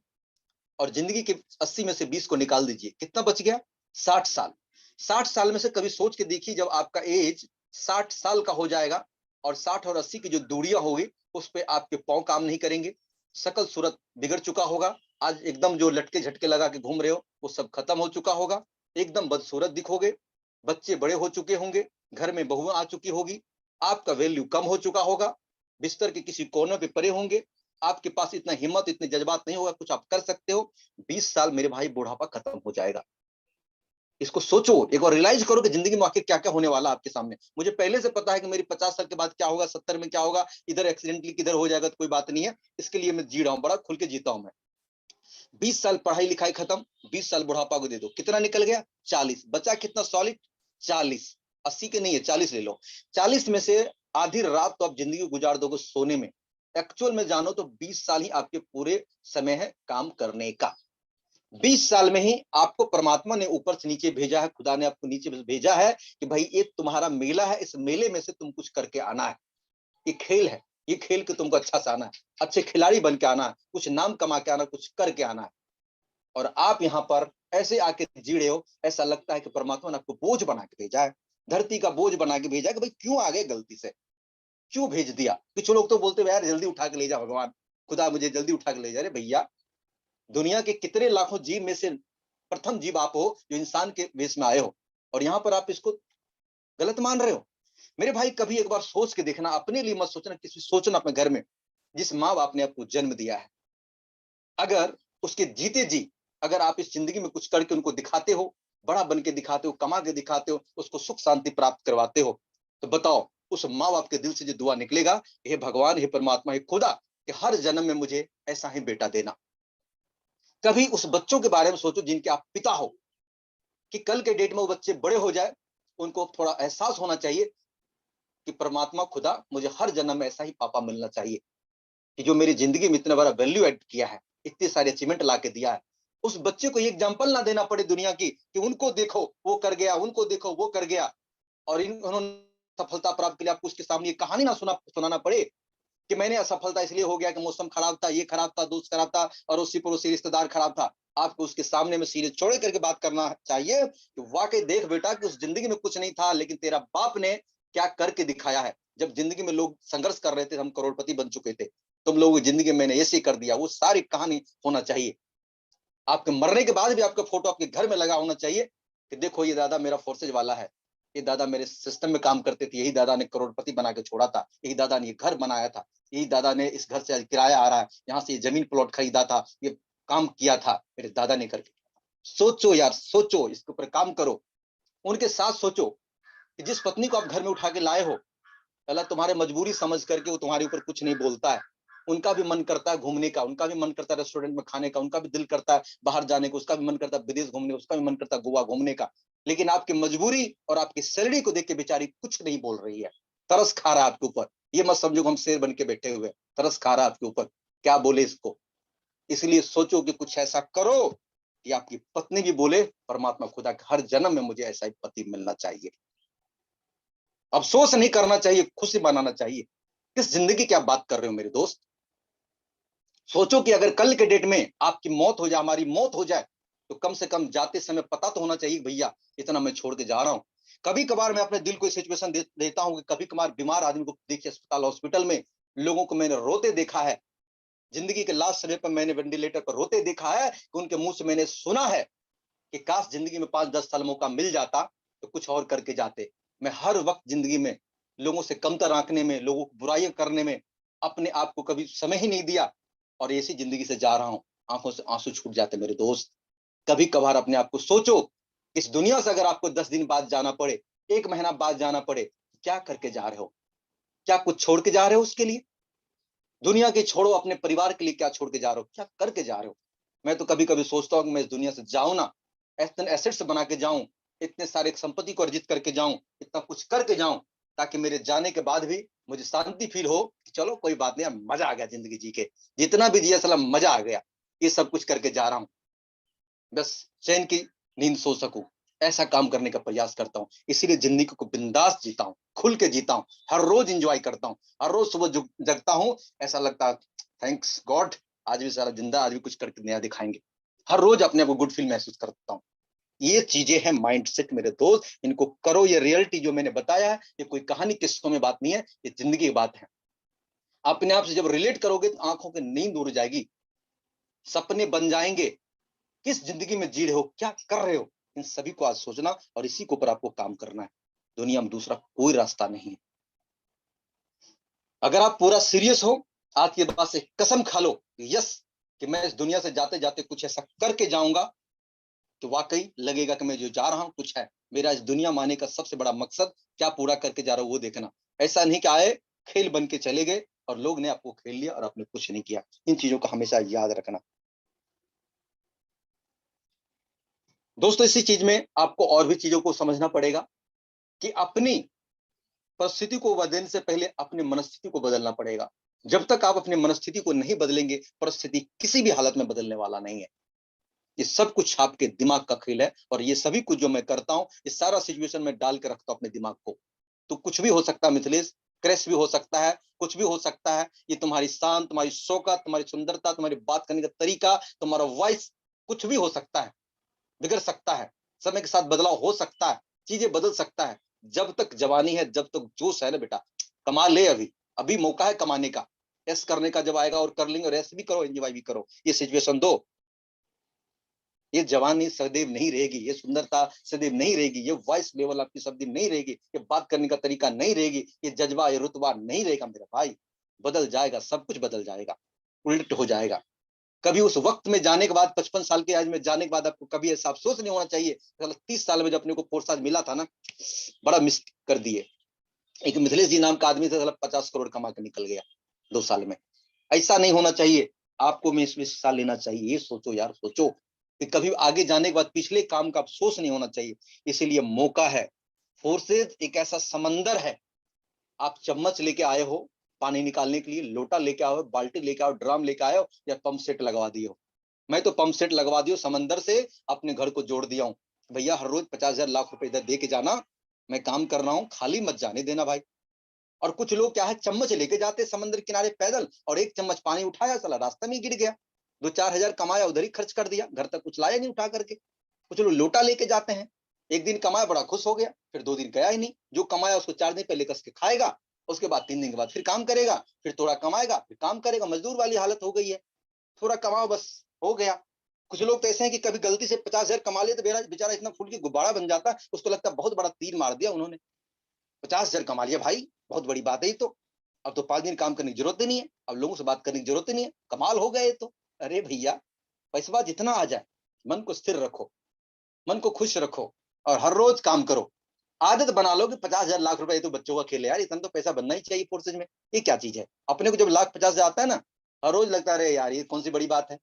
और ज़िंदगी के 80 में से 20 को निकाल दीजिए, कितना बच गया? 60 साल। 60 साल में से कभी सोच के देखिए, जब आपका एज 60 साल का हो जाएगा और 60 और 80 की जो दूरियां होगी, उस पे आपके पाँव काम नहीं करेंगे, शकल सूरत बिगड़ चुका होगा, आज एकदम जो लटके-झटके लगा के घूम रहे हो, वो सब खत्म हो चुका होगा, एकदम बदसूरत दिखोगे, बच्चे बड़े हो चुके होंगे, घर में बहुएँ आ चुकी होगी, आपका वैल्यू कम हो चुका होगा, बिस्तर के किसी कोने पे पड़े होंगे, आपके पास इतना हिम्मत, इतने जज्बात नहीं होगा, कुछ आप कर सकते हो। 20 साल मेरे भाई बुढ़ापा खत्म हो जाएगा। इसको सोचो, एक बार रियलाइज़ करो कि ज़िंदगी में आखिर क्या-क्या होने वाला है आपके सामने। मुझे पहले से पता है कि मेरी 50 साल के बाद क्या होगा, 70 में क्या होगा, इधर एक्सीडेंटली किधर हो जाएगा तो कोई बात नहीं है। इसके लिए मैं जी रहा हूँ, बड़ा खुल के जीता हूँ मैं। 20 साल पढ़ाई-लिखाई खत्म, 20 साल बुढ़ापा को दे दो। कितना निकल गया? 40। बचा कितना सॉलिड? 40। 80 के नहीं है, 40 ले लो। 40 में से आधी रात तो आप ज़िंदगी गुजार दोगे सोने में। एक्चुअल में जानो तो 20 साल ही आपके पूरे समय है काम करने का। 20 साल में ही आपको परमात्मा ने ऊपर से नीचे भेजा है, खुदा ने आपको नीचे भेजा है कि भाई ये तुम्हारा मेला है, इस मेले में से तुम कुछ करके आना है। ये खेल है, ये खेल के तुमको अच्छा से आना है, अच्छे खिलाड़ी बन के आना है, कुछ नाम कमा के आना, कुछ करके आना है। और आप यहाँ पर ऐसे आके जी रहे हो, ऐसा लगता है कि परमात्मा ने आपको बोझ बना के भेजा है, धरती का बोझ बना के भेजा है कि भाई क्यों आ गए गलती से, क्यों भेज दिया। कुछ लोग तो बोलते हैं यार जल्दी उठा के ले जा भगवान, खुदा मुझे जल्दी उठा के ले जा। अरे भैया, दुनिया के कितने लाखों जीव में से प्रथम जीव आप हो जो इंसान के वेश में आए हो, और यहाँ पर आप इसको गलत मान रहे हो। मेरे भाई, कभी एक बार सोच के देखना, अपने लिए मत सोचना, किसी सोचना अपने घर में, जिस माँ बाप ने आपको जन्म दिया है, अगर उसके जीते जी अगर आप इस जिंदगी में कुछ करके उनको दिखाते हो, बड़ा बन के दिखाते हो, कमा के दिखाते हो, उसको सुख शांति प्राप्त करवाते हो, तो बताओ उस माँ बाप के दिल से जो दुआ निकलेगा, हे भगवान, हे परमात्मा, हे खुदा, कि हर जन्म में मुझे ऐसा ही बेटा देना। कभी उस बच्चों के बारे में सोचो जिनके आप पिता हो, कि कल के डेट में वो बच्चे बड़े हो जाए, उनको थोड़ा एहसास होना चाहिए कि परमात्मा खुदा मुझे हर जन्म में ऐसा ही पापा मिलना चाहिए, कि जो मेरी जिंदगी में इतना बड़ा वैल्यू एड किया है, इतने सारे अचीवमेंट ला के दिया है। उस बच्चे को एग्जाम्पल ना देना पड़े दुनिया की कि उनको देखो वो कर गया, उनको देखो वो कर गया, और इन उन्होंने सफलता प्राप्त के लिए आपको उसके सामने ये कहानी ना सुनाना पड़े कि मैंने असफलता इसलिए हो गया कि मौसम खराब था, ये खराब था, दोस्त खराब था, अड़ोसी पड़ोसी रिश्तेदार खराब था। आपको उसके सामने में सिरे चौड़े करके बात करना चाहिए कि वाकई देख बेटा कि उस जिंदगी में कुछ नहीं था, लेकिन तेरा बाप ने क्या करके दिखाया है। जब जिंदगी में लोग संघर्ष कर रहे थे, हम करोड़पति बन चुके थे, तुम लोगों की जिंदगी में मैंने ऐसे कर दिया, वो सारी कहानी होना चाहिए। आपके मरने के बाद भी आपका फोटो आपके घर में लगा होना चाहिए कि देखो ये दादा मेरा फोर्सेज वाला है, ये दादा मेरे सिस्टम में काम करते थे, यही दादा ने करोड़पति बना के छोड़ा था, यही दादा ने ये घर बनाया था, यही दादा ने इस घर से आज किराया आ रहा है, यहाँ से ये जमीन प्लॉट खरीदा था, ये काम किया था मेरे दादा ने करके। सोचो यार, सोचो, इसके ऊपर काम करो। उनके साथ सोचो कि जिस पत्नी को आप घर में उठा के लाए हो, अल्लाह तुम्हारे मजबूरी समझ करके वो तुम्हारे ऊपर कुछ नहीं बोलता है। उनका भी मन करता है घूमने का, उनका भी मन करता है रेस्टोरेंट में खाने का, उनका भी दिल करता है बाहर जाने को, उसका भी मन करता है विदेश घूमने, उसका भी मन करता है गोवा घूमने का। लेकिन आपकी मजबूरी और आपकी सैलरी को देख के बेचारी कुछ नहीं बोल रही है, तरस खा रहा है आपके ऊपर। ये मत समझो हम शेर बन के बैठे हुए, तरस खा रहा है आपके ऊपर, क्या बोले इसको। इसलिए सोचो कि कुछ ऐसा करो कि आपकी पत्नी भी बोले परमात्मा खुदा हर जन्म में मुझे ऐसा ही पति मिलना चाहिए। अफसोस नहीं करना चाहिए, खुशी मनाना चाहिए। किस जिंदगी की आप बात कर रहे हो मेरे दोस्त। सोचो कि अगर कल के डेट में आपकी मौत हो जाए, हमारी मौत हो जाए, तो कम से कम जाते समय पता तो होना चाहिए भैया इतना मैं छोड़ के जा रहा हूं। कभी कभार मैं अपने दिल को सिचुएशन देता हूं कि कभी कभार बीमार आदमी को देखिए अस्पताल हॉस्पिटल में, लोगों को मैंने रोते देखा है, जिंदगी के लास्ट समय पर मैंने वेंटिलेटर पर रोते देखा है कि उनके मुंह से मैंने सुना है कि काश जिंदगी में 5-10 साल मौका मिल जाता तो कुछ और करके जाते। मैं हर वक्त जिंदगी में लोगों से कमतर आंकने में, लोगों को बुराइयां करने में अपने आप को कभी समय ही नहीं दिया, और ऐसी जिंदगी से जा रहा हूं। आंखों से आंसू छूट जाते मेरे दोस्त। कभी कभार अपने आप को सोचो, इस दुनिया से अगर आपको 10 दिन बाद जाना पड़े, 1 महीना बाद जाना पड़े, क्या करके जा रहे हो, क्या कुछ छोड़ के जा रहे हो उसके लिए। दुनिया के छोड़ो, अपने परिवार के लिए क्या छोड़ के जा रहे हो, क्या करके जा रहे हो। मैं तो कभी कभी सोचता हूँ कि मैं इस दुनिया से जाऊं ना, ऐसे एसेट्स बना के जाऊं इतने सारे संपत्ति को अर्जित करके जाऊं, इतना कुछ करके जाऊं, ताकि मेरे जाने के बाद भी मुझे शांति फील हो कि चलो कोई बात नहीं, मजा आ गया जिंदगी जी के, जितना भी जिया सलाम मजा आ गया, ये सब कुछ करके जा रहा हूँ, बस चैन की नींद सो सकूं, ऐसा काम करने का प्रयास करता हूँ। इसीलिए जिंदगी को बिंदास जीता हूँ, खुल के जीता हूँ, हर रोज एंजॉय करता हूँ, हर रोज सुबह जगता हूँ, ऐसा लगता है थैंक्स गॉड, आज भी सारा जिंदा, आज भी कुछ करके नया दिखाएंगे। हर रोज अपने आप को गुड फील महसूस करता हूँ। ये चीजें हैं माइंडसेट मेरे दोस्त, इनको करो। ये रियलिटी जो मैंने बताया है, ये कोई कहानी किस्सों में बात नहीं है, ये जिंदगी की बात है। अपने आप से जब रिलेट करोगे तो आंखों की नींद उड़ जाएगी, सपने बन जाएंगे, किस जिंदगी में जी रहे हो, क्या कर रहे हो, इन सभी को आज सोचना और इसी के ऊपर आपको काम करना है। दुनिया में दूसरा कोई रास्ता नहीं है। अगर आप पूरा सीरियस हो, आज के बाद से कसम खा लो यस, कि मैं इस दुनिया से जाते जाते कुछ ऐसा करके जाऊंगा, तो वाकई लगेगा कि मैं जो जा रहा हूं कुछ है। मेरा इस दुनिया में आने का सबसे बड़ा मकसद क्या पूरा करके जा रहा हूं वो देखना। ऐसा नहीं कि आए खेल बन के चले गए और लोग ने आपको खेल लिया और आपने कुछ नहीं किया। इन चीजों को हमेशा याद रखना दोस्तों। इसी चीज में आपको और भी चीजों को समझना पड़ेगा कि अपनी परिस्थिति को बदलने से पहले अपनी मनस्थिति को बदलना पड़ेगा। जब तक आप अपनी मनस्थिति को नहीं बदलेंगे, परिस्थिति किसी भी हालत में बदलने वाला नहीं है। ये सब कुछ आपके दिमाग का खेल है, और ये सभी कुछ जो मैं करता हूं, ये सारा सिचुएशन में डाल के रखता हूं अपने दिमाग को। तो कुछ भी हो सकता है मिथिलेश, क्रैश भी हो सकता है, कुछ भी हो सकता है। ये तुम्हारी शान, तुम्हारी शौकत, तुम्हारी सुंदरता, तुम्हारी बात करने का तरीका, तुम्हारा वॉइस, कुछ भी हो सकता है, बिगड़ सकता है, समय के साथ बदलाव हो सकता है, चीजें बदल सकता है। जब तक जवानी है, जब तक जोश है ना बेटा, कमा ले। अभी अभी मौका है कमाने का, ऐस करने का। जब आएगा और कर लेंगे, और ऐसे भी करो, एंजॉय भी करो। ये सिचुएशन दो, ये जवानी सदैव नहीं रहेगी, ये सुंदरता सदैव नहीं रहेगी, ये वॉइस लेवल आपकी सदैव नहीं रहेगी, ये बात करने का तरीका नहीं रहेगी, ये जज्बा, ये रुतबा नहीं रहेगा मेरा भाई। बदल जाएगा, सब कुछ बदल जाएगा, उल्ट हो जाएगा। कभी उस वक्त में जाने के बाद, 55 साल के एज में जाने के बाद, आपको कभी ऐसा अफसोस नहीं होना चाहिए 30 साल में जब अपने को फोर्स आज मिला था ना, बड़ा मिस कर दिए। एक मिथिलेश जी नाम का आदमी था, 50 करोड़ कमा के निकल गया 2 साल में। ऐसा नहीं होना चाहिए। आपको में इसमें हिस्सा लेना चाहिए। ये सोचो यार, सोचो कि कभी आगे जाने के बाद पिछले काम का अफसोस नहीं होना चाहिए। इसीलिए मौका है। फोर्सेज एक ऐसा समंदर है, आप चम्मच लेके आए हो पानी निकालने के लिए, लोटा लेके आओ, बाल्टी लेके आओ, ड्रम लेके आए हो, या पंप सेट लगवा दिए हो। मैं तो पंप सेट लगवा दियो, समंदर से अपने घर को जोड़ दिया हूँ। भैया हर रोज 50,000 लाख रुपए इधर दे के जाना, मैं काम कर रहा हूँ, खाली मत जाने देना भाई। और कुछ लोग क्या है, चम्मच लेके जाते समंदर किनारे पैदल, और एक चम्मच पानी उठाया, साला रास्ते में गिर गया, 2-4 हजार कमाया, उधर ही खर्च कर दिया, घर तक कुछ लाया नहीं उठा करके। कुछ लोग लोटा लेके जाते हैं, एक दिन कमाया, बड़ा खुश हो गया, फिर 2 दिन गया ही नहीं। जो कमाया उसको 4 दिन पहले कस के खाएगा, उसके बाद 3 दिन के बाद फिर काम करेगा, फिर थोड़ा कमाएगा, फिर काम करेगा। मजदूर वाली हालत हो गई है। थोड़ा कमाओ बस, हो गया। कुछ लोग तो ऐसे हैं कि कभी गलती से 50,000 कमा ले तो बेचारा इतना फूल की गुब्बारा बन जाता है, उसको लगता है बहुत बड़ा तीर मार दिया उन्होंने। 50,000 कमा लिया भाई, बहुत बड़ी बात है ये तो। अब तो 5 दिन काम करने की जरूरत ही नहीं है, अब लोगों से बात करने की जरूरत ही नहीं है, कमाल हो गया ये तो। अरे भैया, पैसा जितना आ जाए, मन को स्थिर रखो, मन को खुश रखो, और हर रोज काम करो। आदत बना लो कि 50,000 लाख रुपए, ये तो बच्चों का खेल है यार, इतना तो पैसा बनना ही चाहिए फोर्सेज में। ये क्या चीज है? अपने को जब लाख 50,000 आता है ना, हर रोज लगता है अरे यार ये कौन सी बड़ी बात है,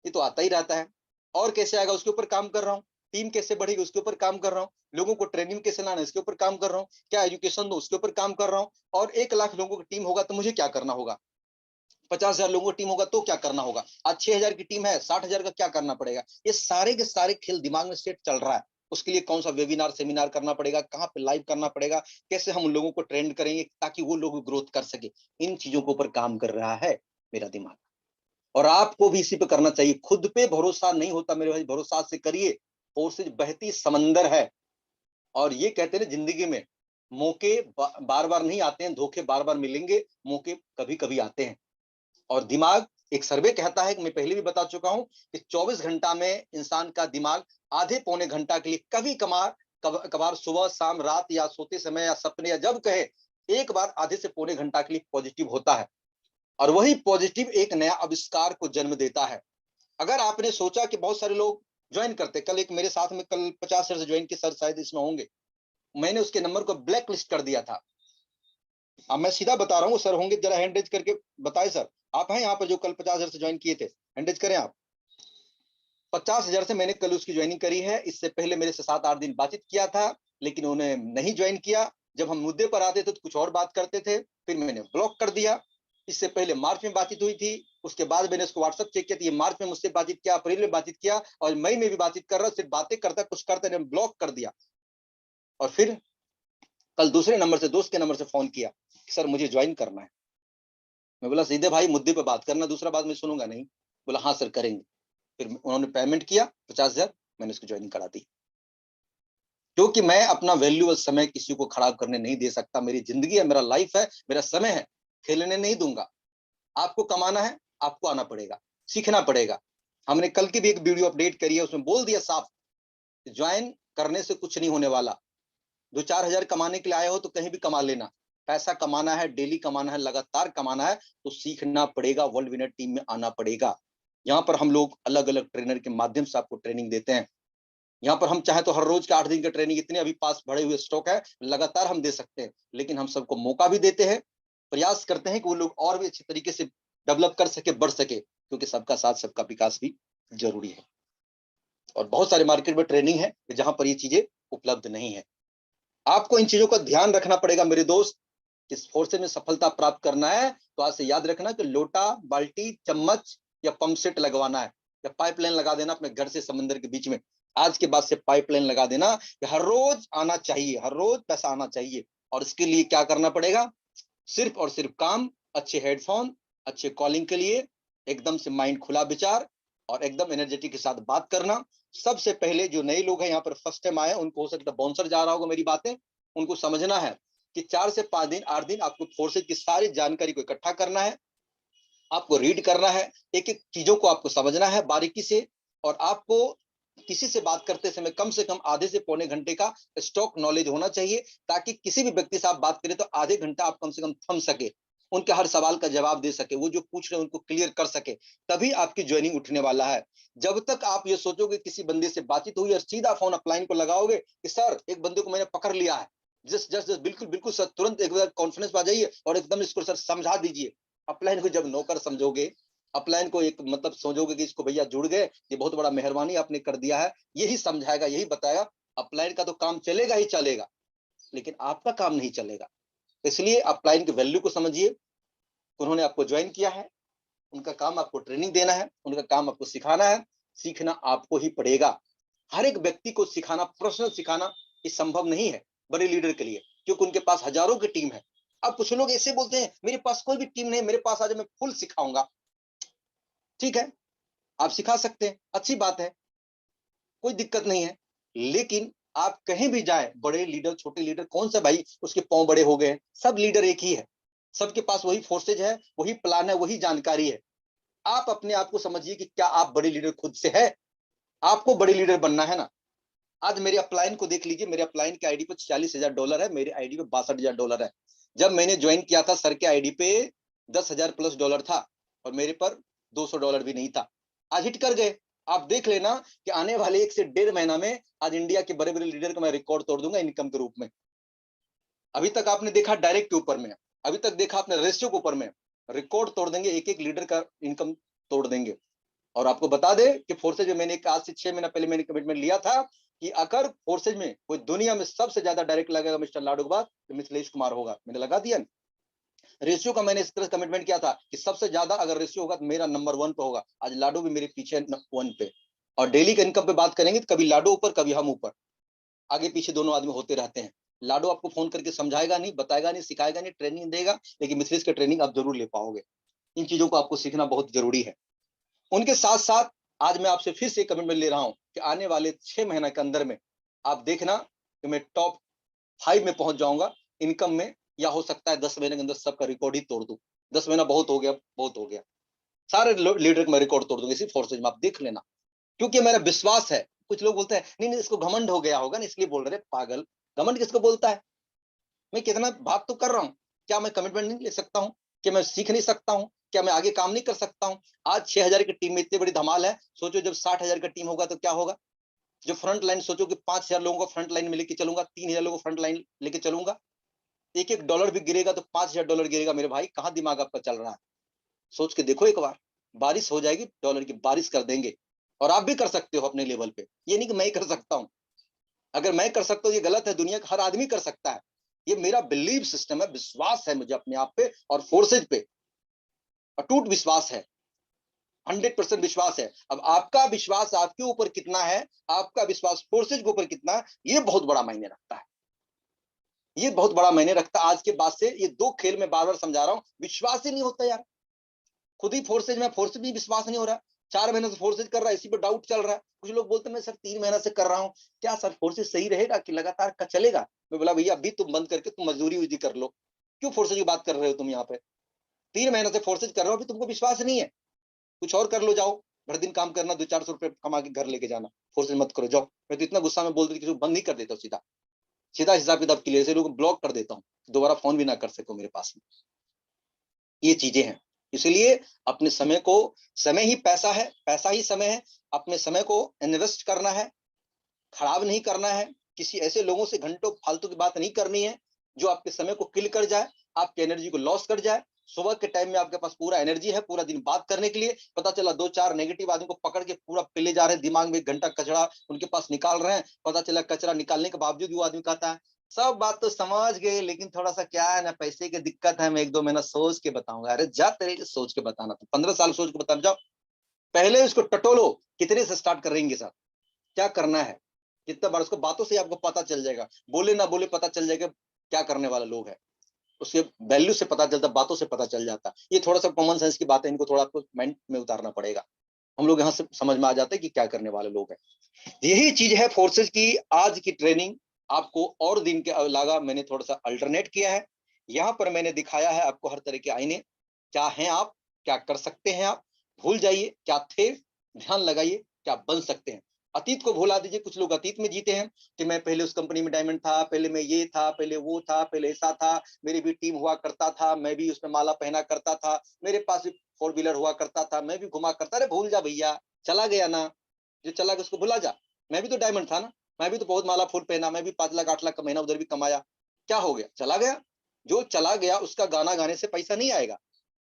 ये तो आता ही रहता है। और कैसे आएगा, उसके ऊपर काम कर रहा हूँ। टीम कैसे बढ़ेगी, उसके ऊपर काम कर रहा हूँ। लोगों को ट्रेनिंग कैसे लाना है, इसके ऊपर काम कर रहा हूँ। क्या एजुकेशन दो, उसके ऊपर काम कर रहा हूँ। और 1 लाख लोगों की टीम होगा तो मुझे क्या करना होगा, 50,000 लोगों की टीम होगा तो क्या करना होगा, आज 6,000 की टीम है, 60,000 का क्या करना पड़ेगा। ये सारे के सारे खेल दिमाग में सेट चल रहा है। उसके लिए कौन सा वेबिनार सेमिनार करना पड़ेगा, कहाँ पे लाइव करना पड़ेगा, कैसे हम उन लोगों को ट्रेंड करेंगे ताकि वो लोग ग्रोथ कर सके। इन चीजों के ऊपर काम कर रहा है मेरा दिमाग। और आपको भी इसी पे करना चाहिए। खुद पे भरोसा नहीं होता मेरे भाई, भरोसा से करिए। फोर्सेज बहती समंदर है। और ये कहते हैं जिंदगी में मौके बार बार नहीं आते हैं, धोखे बार बार मिलेंगे, मौके कभी कभी आते हैं। और दिमाग, एक सर्वे कहता है कि मैं पहले भी बता चुका हूं कि 24 घंटा में इंसान का दिमाग आधे पौने घंटा के लिए कभी कभार, कभार सुबह शाम रात, या सोते समय या सपने, या जब कहे, एक बार आधे से पौने घंटा के लिए पॉजिटिव होता है। और वही पॉजिटिव एक नया आविष्कार को जन्म देता है। अगर आपने सोचा कि बहुत सारे लोग ज्वाइन करते, कल एक मेरे साथ में कल 50 सर से ज्वाइन किए, सर शायद इसमें होंगे, मैंने उसके नंबर को ब्लैक लिस्ट कर दिया था। अब मैं सीधा बता रहा हूँ, सर होंगे, जरा हैंड रेज करके बताए सर। आप हैं यहाँ पर जो कल 50 सर से ज्वाइन किए थे, हैंड रेज करें आप। 50,000 से मैंने कल उसकी ज्वाइनिंग करी है। इससे पहले मेरे से 7-8 दिन बातचीत किया था, लेकिन उन्हें नहीं ज्वाइन किया। जब हम मुद्दे पर आते थे तो कुछ और बात करते थे, फिर मैंने ब्लॉक कर दिया। इससे पहले मार्च में बातचीत हुई थी, उसके बाद मैंने उसको व्हाट्सएप चेक किया, ये मार्च में मुझसे बातचीत किया, अप्रैल में बातचीत किया और मई में भी बातचीत कर रहा, सिर्फ बातें करता कुछ करता नहीं, ब्लॉक कर दिया। और फिर कल दूसरे नंबर से, दोस्त के नंबर से फोन किया कि सर मुझे ज्वाइन करना है। मैं बोला सीधे भाई मुद्दे पे बात करना, दूसरा बात मैं सुनूंगा नहीं। बोला हाँ सर करेंगे। फिर उन्होंने पेमेंट किया 50,000, मैंने उसकी ज्वाइनिंग करा दी। क्योंकि मैं अपना वैल्यूएबल समय किसी को खराब करने नहीं दे सकता। मेरी जिंदगी है, मेरा लाइफ है, मेरा समय है, खेलने नहीं दूंगा। आपको कमाना है, आपको आना पड़ेगा, सीखना पड़ेगा। हमने कल की भी एक वीडियो अपडेट करी है, उसमें बोल दिया साफ, ज्वाइन करने से कुछ नहीं होने वाला। 2-4 हजार कमाने के लिए आए हो तो कहीं भी कमा लेना। पैसा कमाना है, डेली कमाना है, लगातार कमाना है तो सीखना पड़ेगा, वर्ल्ड विनर टीम में आना पड़ेगा। यहाँ पर हम लोग अलग अलग ट्रेनर के माध्यम से आपको ट्रेनिंग देते हैं। यहाँ पर हम चाहे तो हर रोज के 8 दिन की ट्रेनिंग, इतने अभी पास भरे हुए स्टॉक है, लगातार हम दे सकते हैं। लेकिन हम सबको मौका भी देते हैं, प्रयास करते हैं कि वो लोग और भी अच्छे तरीके से डेवलप कर सके, बढ़ सके, क्योंकि सबका साथ सबका विकास भी जरूरी है। और बहुत सारे मार्केट में ट्रेनिंग है जहां पर ये चीजें उपलब्ध नहीं है। आपको इन चीजों का ध्यान रखना पड़ेगा मेरे दोस्त। इस फोर्सेज में सफलता प्राप्त करना है तो आज से याद रखना कि लोटा, बाल्टी, चम्मच या पंप सेट लगवाना है, या पाइपलाइन लगा देना अपने घर से समंदर के बीच में। आज के बाद से पाइपलाइन लगा देना कि हर रोज आना चाहिए, हर रोज पैसा आना चाहिए। और इसके लिए क्या करना पड़ेगा? सिर्फ और सिर्फ काम, अच्छे हेडफोन, अच्छे कॉलिंग के लिए, एकदम से माइंड खुला विचार और एकदम एनर्जेटिक के साथ बात करना। सबसे पहले जो नए लोग हैं यहाँ पर फर्स्ट टाइम आए, उनको हो सकता है बाउंसर जा रहा होगा मेरी बातें, उनको समझना है कि 4 से 5 दिन, 8 दिन आपको फोर्सेज की सारी जानकारी को इकट्ठा करना है, आपको रीड करना है, एक एक चीजों को आपको समझना है बारीकी से। और आपको किसी से बात करते समय कम से कम आधे से पौने घंटे का स्टॉक नॉलेज होना चाहिए, ताकि किसी भी व्यक्ति से आप बात करें तो आधे घंटा आप कम से कम थम सके, उनके हर सवाल का जवाब दे सके, वो जो पूछ रहे हैं उनको क्लियर कर सके, तभी आपकी ज्वाइनिंग उठने वाला है। जब तक आप ये सोचोगे किसी बंदे से बातचीत हुई और सीधा फोन अपलाइन को लगाओगे कि सर एक बंदे को मैंने पकड़ लिया है, जस्ट जस्ट जस्ट बिल्कुल बिल्कुल सर, तुरंत एक बार कॉन्फ्रेंस में आ जाइए और एकदम इसको सर समझा दीजिए। अपलाइन को जब नौकर समझोगे, अपलाइन को एक मतलब समझोगे कि इसको भैया जुड़ गए, ये बहुत बड़ा मेहरबानी आपने कर दिया है, यही समझाएगा, यही बताएगा। अपलाइन का तो काम चलेगा ही चलेगा, लेकिन आपका काम नहीं चलेगा। इसलिए अपलाइन की वैल्यू को समझिए। उन्होंने आपको ज्वाइन किया है, उनका काम आपको ट्रेनिंग देना है, उनका काम आपको सिखाना है, सीखना आपको ही पड़ेगा। हर एक व्यक्ति को सिखाना, पर्सनल सिखाना ये संभव नहीं है बड़े लीडर के लिए, क्योंकि उनके पास हजारों की टीम है। अब कुछ लोग ऐसे बोलते हैं मेरे पास कोई भी टीम नहीं, मेरे पास आज मैं फुल सिखाऊंगा। ठीक है, आप सिखा सकते हैं, अच्छी बात है, कोई दिक्कत नहीं है। लेकिन आप कहीं भी जाए, बड़े लीडर छोटे लीडर, कौन सा भाई उसके पांव बड़े हो गए? सब लीडर एक ही है, सबके पास वही फोर्सेज है, वही प्लान है, वही जानकारी है। आप अपने आप को समझिए कि क्या आप बड़े लीडर खुद से है? आपको बड़े लीडर बनना है ना। आज मेरे अपलाइन को देख लीजिए, मेरे अपलाइन के आईडी पे $46,000 है, मेरे आईडी पे $62,000 है। जब मैंने ज्वाइन किया था सर के आईडी पे $10,000+ था और मेरे पर $200 भी नहीं था। आज हिट कर गए। आप देख लेना कि आने वाले 1 से 1.5 महीना में आज इंडिया के बड़े बड़े लीडर को मैं रिकॉर्ड तोड़ दूंगा इनकम के रूप में। अभी तक आपने देखा डायरेक्ट के ऊपर में, अभी तक देखा आपने रेशियो के ऊपर में, रिकॉर्ड तोड़ देंगे, एक एक लीडर का इनकम तोड़ देंगे। और आपको बता दे कि फोर्सेज में मैंने आज से 6 महीना पहले मैंने कमिटमेंट लिया था कि अगर फोर्सेज में कोई दुनिया में सबसे ज्यादा डायरेक्ट लगेगा मिस्टर लाडू के बाद तो मिथिलेश कुमार होगा। मैंने लगा दिया। रेशियो का मैंने इस तरह कमिटमेंट किया था कि सबसे ज्यादा अगर रेशियो होगा तो मेरा नंबर 1 पे होगा। आज लाडू भी मेरे पीछे 1 पे। और डेली के इनकम पे बात करेंगे तो कभी लाडू ऊपर, कभी हम ऊपर, आगे पीछे दोनों आदमी होते रहते हैं। लाडू आपको फोन करके समझाएगा नहीं, बताएगा नहीं, सिखाएगा नहीं, ट्रेनिंग देगा, लेकिन मिथिलेश का ट्रेनिंग आप जरूर ले पाओगे। इन चीजों को आपको सीखना बहुत जरूरी है। उनके साथ साथ आज मैं आपसे फिर से कमिटमेंट ले रहा हूं कि आने वाले 6 महीने के अंदर में आप देखना कि मैं टॉप 5 में पहुंच जाऊंगा इनकम में, या हो सकता है 10 महीने के अंदर सबका रिकॉर्ड ही तोड़ दूं। 10 महीना बहुत हो गया, बहुत हो गया। सारे लीडर का मैं रिकॉर्ड तोड़ दूंगा इसी फोर्सेज में, आप देख लेना। क्योंकि मेरा विश्वास है। कुछ लोग बोलते हैं नहीं नहीं इसको घमंड हो गया होगा ना इसलिए बोल रहे। पागल, घमंड किसको बोलता है? मैं कितना बात तो कर रहा हूँ। क्या मैं कमिटमेंट नहीं ले सकता हूँ? क्या मैं सीख नहीं सकता हूँ? क्या मैं आगे काम नहीं कर सकता हूँ? आज 6,000 की टीम में इतनी बड़ी धमाल है, सोचो जब 60,000 का टीम होगा तो क्या होगा। जो फ्रंट लाइन, सोचो कि 5,000 लोगों को फ्रंट लाइन में लेके चलूंगा, 3,000 लोगों को फ्रंट लाइन लेके चलूंगा, एक एक डॉलर भी गिरेगा तो $5,000 गिरेगा। मेरे भाई कहाँ दिमाग आपका चल रहा है? सोच के देखो एक बार। बारिश हो जाएगी, डॉलर की बारिश कर देंगे। और आप भी कर सकते हो अपने लेवल पे। ये नहीं कि मैं ही कर सकता हूँ। अगर मैं कर सकता हूँ ये गलत है, दुनिया का हर आदमी कर सकता है। ये मेरा बिलीव सिस्टम है, विश्वास है मुझे अपने आप पे और फोर्सेज पे, अटूट विश्वास है, 100% विश्वास है। अब आपका विश्वास आपके ऊपर कितना है, आपका विश्वास फोर्सेज के ऊपर कितना है, ये बहुत बड़ा मायने रखता है। ये बहुत बड़ा मायने रखता है। आज के बाद से ये 2 खेल में बार-बार समझा रहा हूँ, विश्वास ही नहीं होता यार। खुद ही फोर्सेज में, फोर्सेज भी विश्वास नहीं हो रहा। 4 महीने से फोर्सेज कर रहा है, इसी पे डाउट चल रहा है। कुछ लोग बोलते हैं मैं सर 3 महीना से कर रहा हूँ, क्या सर फोर्सेज सही रहेगा कि लगातार का चलेगा? मैं बोला भैया अभी तुम बंद करके तुम मजदूरी कर लो। क्यों फोर्सेज की बात कर रहे हो तुम यहाँ पे? 3 महीने से फोर्सेज कर रहे हो, अभी तुमको विश्वास नहीं है। कुछ और कर लो, जाओ भर दिन काम करना, 200-400 रुपए कमा के घर लेके जाना, फोर्सेज मत करो, जाओ। मैं तो इतना गुस्सा में बोल देती कि बंद नहीं कर देता हूँ, सीधा सीधा हिसाब किताब क्लियर से लोग ब्लॉक कर देता हूँ, दोबारा फोन भी ना कर सको मेरे पास में। ये चीजें हैं। इसलिए अपने समय को, समय ही पैसा है, पैसा ही समय है। अपने समय को इन्वेस्ट करना है, खराब नहीं करना है। किसी ऐसे लोगों से घंटों फालतू की बात नहीं करनी है जो आपके समय को किल कर जाए, आपकी एनर्जी को लॉस कर जाए। सुबह के टाइम में आपके पास पूरा एनर्जी है पूरा दिन बात करने के लिए, पता चला 2-4 नेगेटिव आदमी को पकड़ के पूरा पिले जा रहे हैं, दिमाग में 1 घंटा कचरा उनके पास निकाल रहे हैं। पता चला कचरा निकालने के बावजूद वो आदमी कहता है सब बात तो समझ गए, लेकिन थोड़ा सा क्या है ना, पैसे की दिक्कत है, मैं 1-2 महीना सोच के बताऊंगा। अरे जा तेरे सोच के बताना, तो 15 साल सोच के बताना, जाओ पहले इसको टटोलो। कितने से स्टार्ट करेंगे सर, क्या करना है, कितना बार उसको बातों से आपको पता चल जाएगा, बोले ना बोले पता चल जाएगा क्या करने वाला लोग है। उसके वैल्यू से पता चलता, बातों से पता चल जाता। ये थोड़ा सा कॉमन सेंस की बात है, इनको थोड़ा आपको माइंड में उतारना पड़ेगा। हम लोग यहाँ से समझ में आ जाते हैं कि क्या करने वाले लोग हैं। यही चीज है फोर्सेज की। आज की ट्रेनिंग आपको और दिन के अलावा मैंने थोड़ा सा अल्टरनेट किया है। यहाँ पर मैंने दिखाया है आपको हर तरह के आईने, क्या हैं आप, क्या कर सकते हैं आप। भूल जाइए क्या थे, ध्यान लगाइए क्या बन सकते हैं। अतीत को भुला दीजिए। कुछ लोग अतीत में जीते हैं कि मैं पहले उस कंपनी में डायमंड था, पहले मैं ये था, पहले वो था, पहले ऐसा था, मेरी भी टीम हुआ करता था, मैं भी उसमें माला पहना करता था, मेरे पास भी 4 व्हीलर हुआ करता था, मैं भी घुमा करता। अरे भूल जा भैया, चला गया ना, जो चला गया उसको भुला जा। मैं भी तो डायमंड था ना, मैं भी तो बहुत माला फूल पहना, मैं भी 5 लाख 8 लाख का महीना उधर भी कमाया। क्या हो गया, चला गया। जो चला गया उसका गाना गाने से पैसा नहीं आएगा।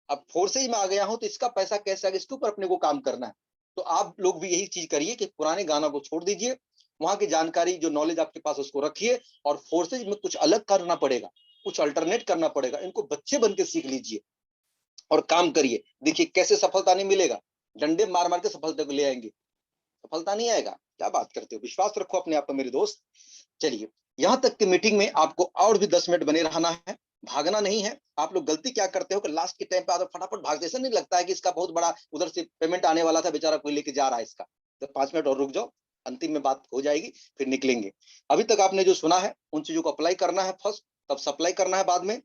अब फोर्सेज में आ गया हूं तो इसका पैसा कैसे आएगा, इसके ऊपर अपने को काम करना है। तो आप लोग भी यही चीज करिए कि पुराने गाना को छोड़ दीजिए, वहां की जानकारी जो नॉलेज आपके पास उसको रखिए, और फोर्सेज में कुछ अलग करना पड़ेगा, कुछ अल्टरनेट करना पड़ेगा। इनको बच्चे बन के सीख लीजिए और काम करिए। देखिए कैसे सफलता नहीं मिलेगा, डंडे मार मार के सफलता को ले आएंगे, सफलता नहीं आएगा। क्या बात करते हो, विश्वास रखो अपने आप पर मेरे दोस्त। चलिए, यहाँ तक कि मीटिंग में आपको और भी 10 मिनट बने रहना है, भागना नहीं है। आप लोग गलती क्या करते हो कि लास्ट के टाइम पे आप फटाफट भागते, ऐसा नहीं लगता है कि इसका बहुत बड़ा उधर से पेमेंट आने वाला था, बेचारा कोई लेके जा रहा है इसका, तो 5 मिनट और रुक जाओ, अंतिम में बात हो जाएगी, फिर निकलेंगे। अभी तक आपने जो सुना है उन चीजों को अप्लाई करना है फर्स्ट, तब सप्लाई करना है बाद में,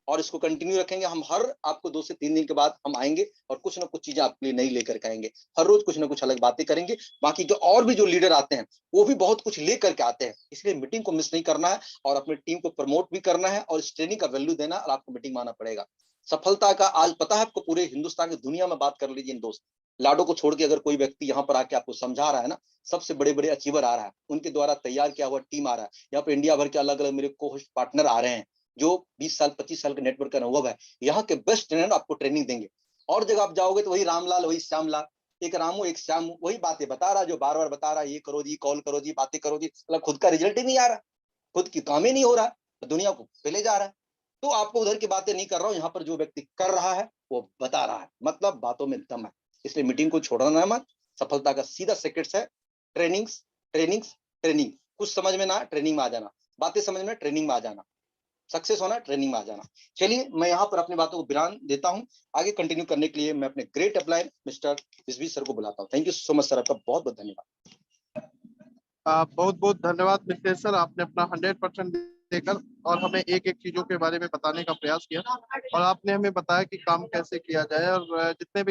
और इसको कंटिन्यू रखेंगे। हम हर आपको 2 से 3 दिन के बाद हम आएंगे और कुछ ना कुछ चीजें आपके लिए नई लेकर के आएंगे। हर रोज कुछ ना कुछ अलग बातें करेंगे। बाकी जो और भी जो लीडर आते हैं वो भी बहुत कुछ लेकर के आते हैं, इसलिए मीटिंग को मिस नहीं करना है और अपनी टीम को प्रमोट भी करना है और इस ट्रेनिंग का वैल्यू देना, और आपको मीटिंग में आना पड़ेगा। सफलता का आज पता है आपको, पूरे हिंदुस्तान की दुनिया में बात कर लीजिए दोस्त, लाडो को छोड़ के अगर कोई व्यक्ति यहाँ पर आके आपको समझा रहा है ना, सबसे बड़े बड़े अचीवर आ रहा है, उनके द्वारा तैयार किया हुआ टीम आ रहा है। यहाँ पे इंडिया भर के अलग अलग मेरे को होस्ट पार्टनर आ रहे हैं जो 20 साल 25 साल का नेटवर्क का अनुभव है। यहाँ के बेस्ट ट्रेनर आपको ट्रेनिंग देंगे। और जगह आप जाओगे तो वही रामलाल वही श्यामलाल, एक रामू एक श्यामू वही बातें बता रहा, जो बार बार बता रहा, ये करो जी, कॉल करो जी, बातें करो जी, मतलब खुद का रिजल्ट ही नहीं आ रहा, खुद की काम ही नहीं हो रहा, तो दुनिया को पहले जा रहा है। तो आपको उधर की बातें नहीं कर रहा हूँ, यहाँ पर जो व्यक्ति कर रहा है वो बता रहा है, मतलब बातों में दम है। इसलिए मीटिंग को छोड़ना मत। सफलता का सीधा सेक्रेट्स है ट्रेनिंग्स, ट्रेनिंग्स, ट्रेनिंग। कुछ समझ में ना ट्रेनिंग में आ जाना, बातें समझ में ट्रेनिंग में आ जाना, सक्सेस होना ट्रेनिंग में आ जाना। चलिए मैं यहाँ पर अपनी बातों को विराम देता हूँ। आगे कंटिन्यू करने के लिए मैं अपने great upline mister Vishwi sir को बुलाता हूँ। Thank you so much sir, आपका बहुत बहुत धन्यवाद। बहुत बहुत धन्यवाद मिथिलेश सर, आपने अपना 100% देकर और हमें एक एक चीजों के बारे में बताने का प्रयास किया, और आपने हमें बताया कि काम कैसे किया जाए, और जितने भी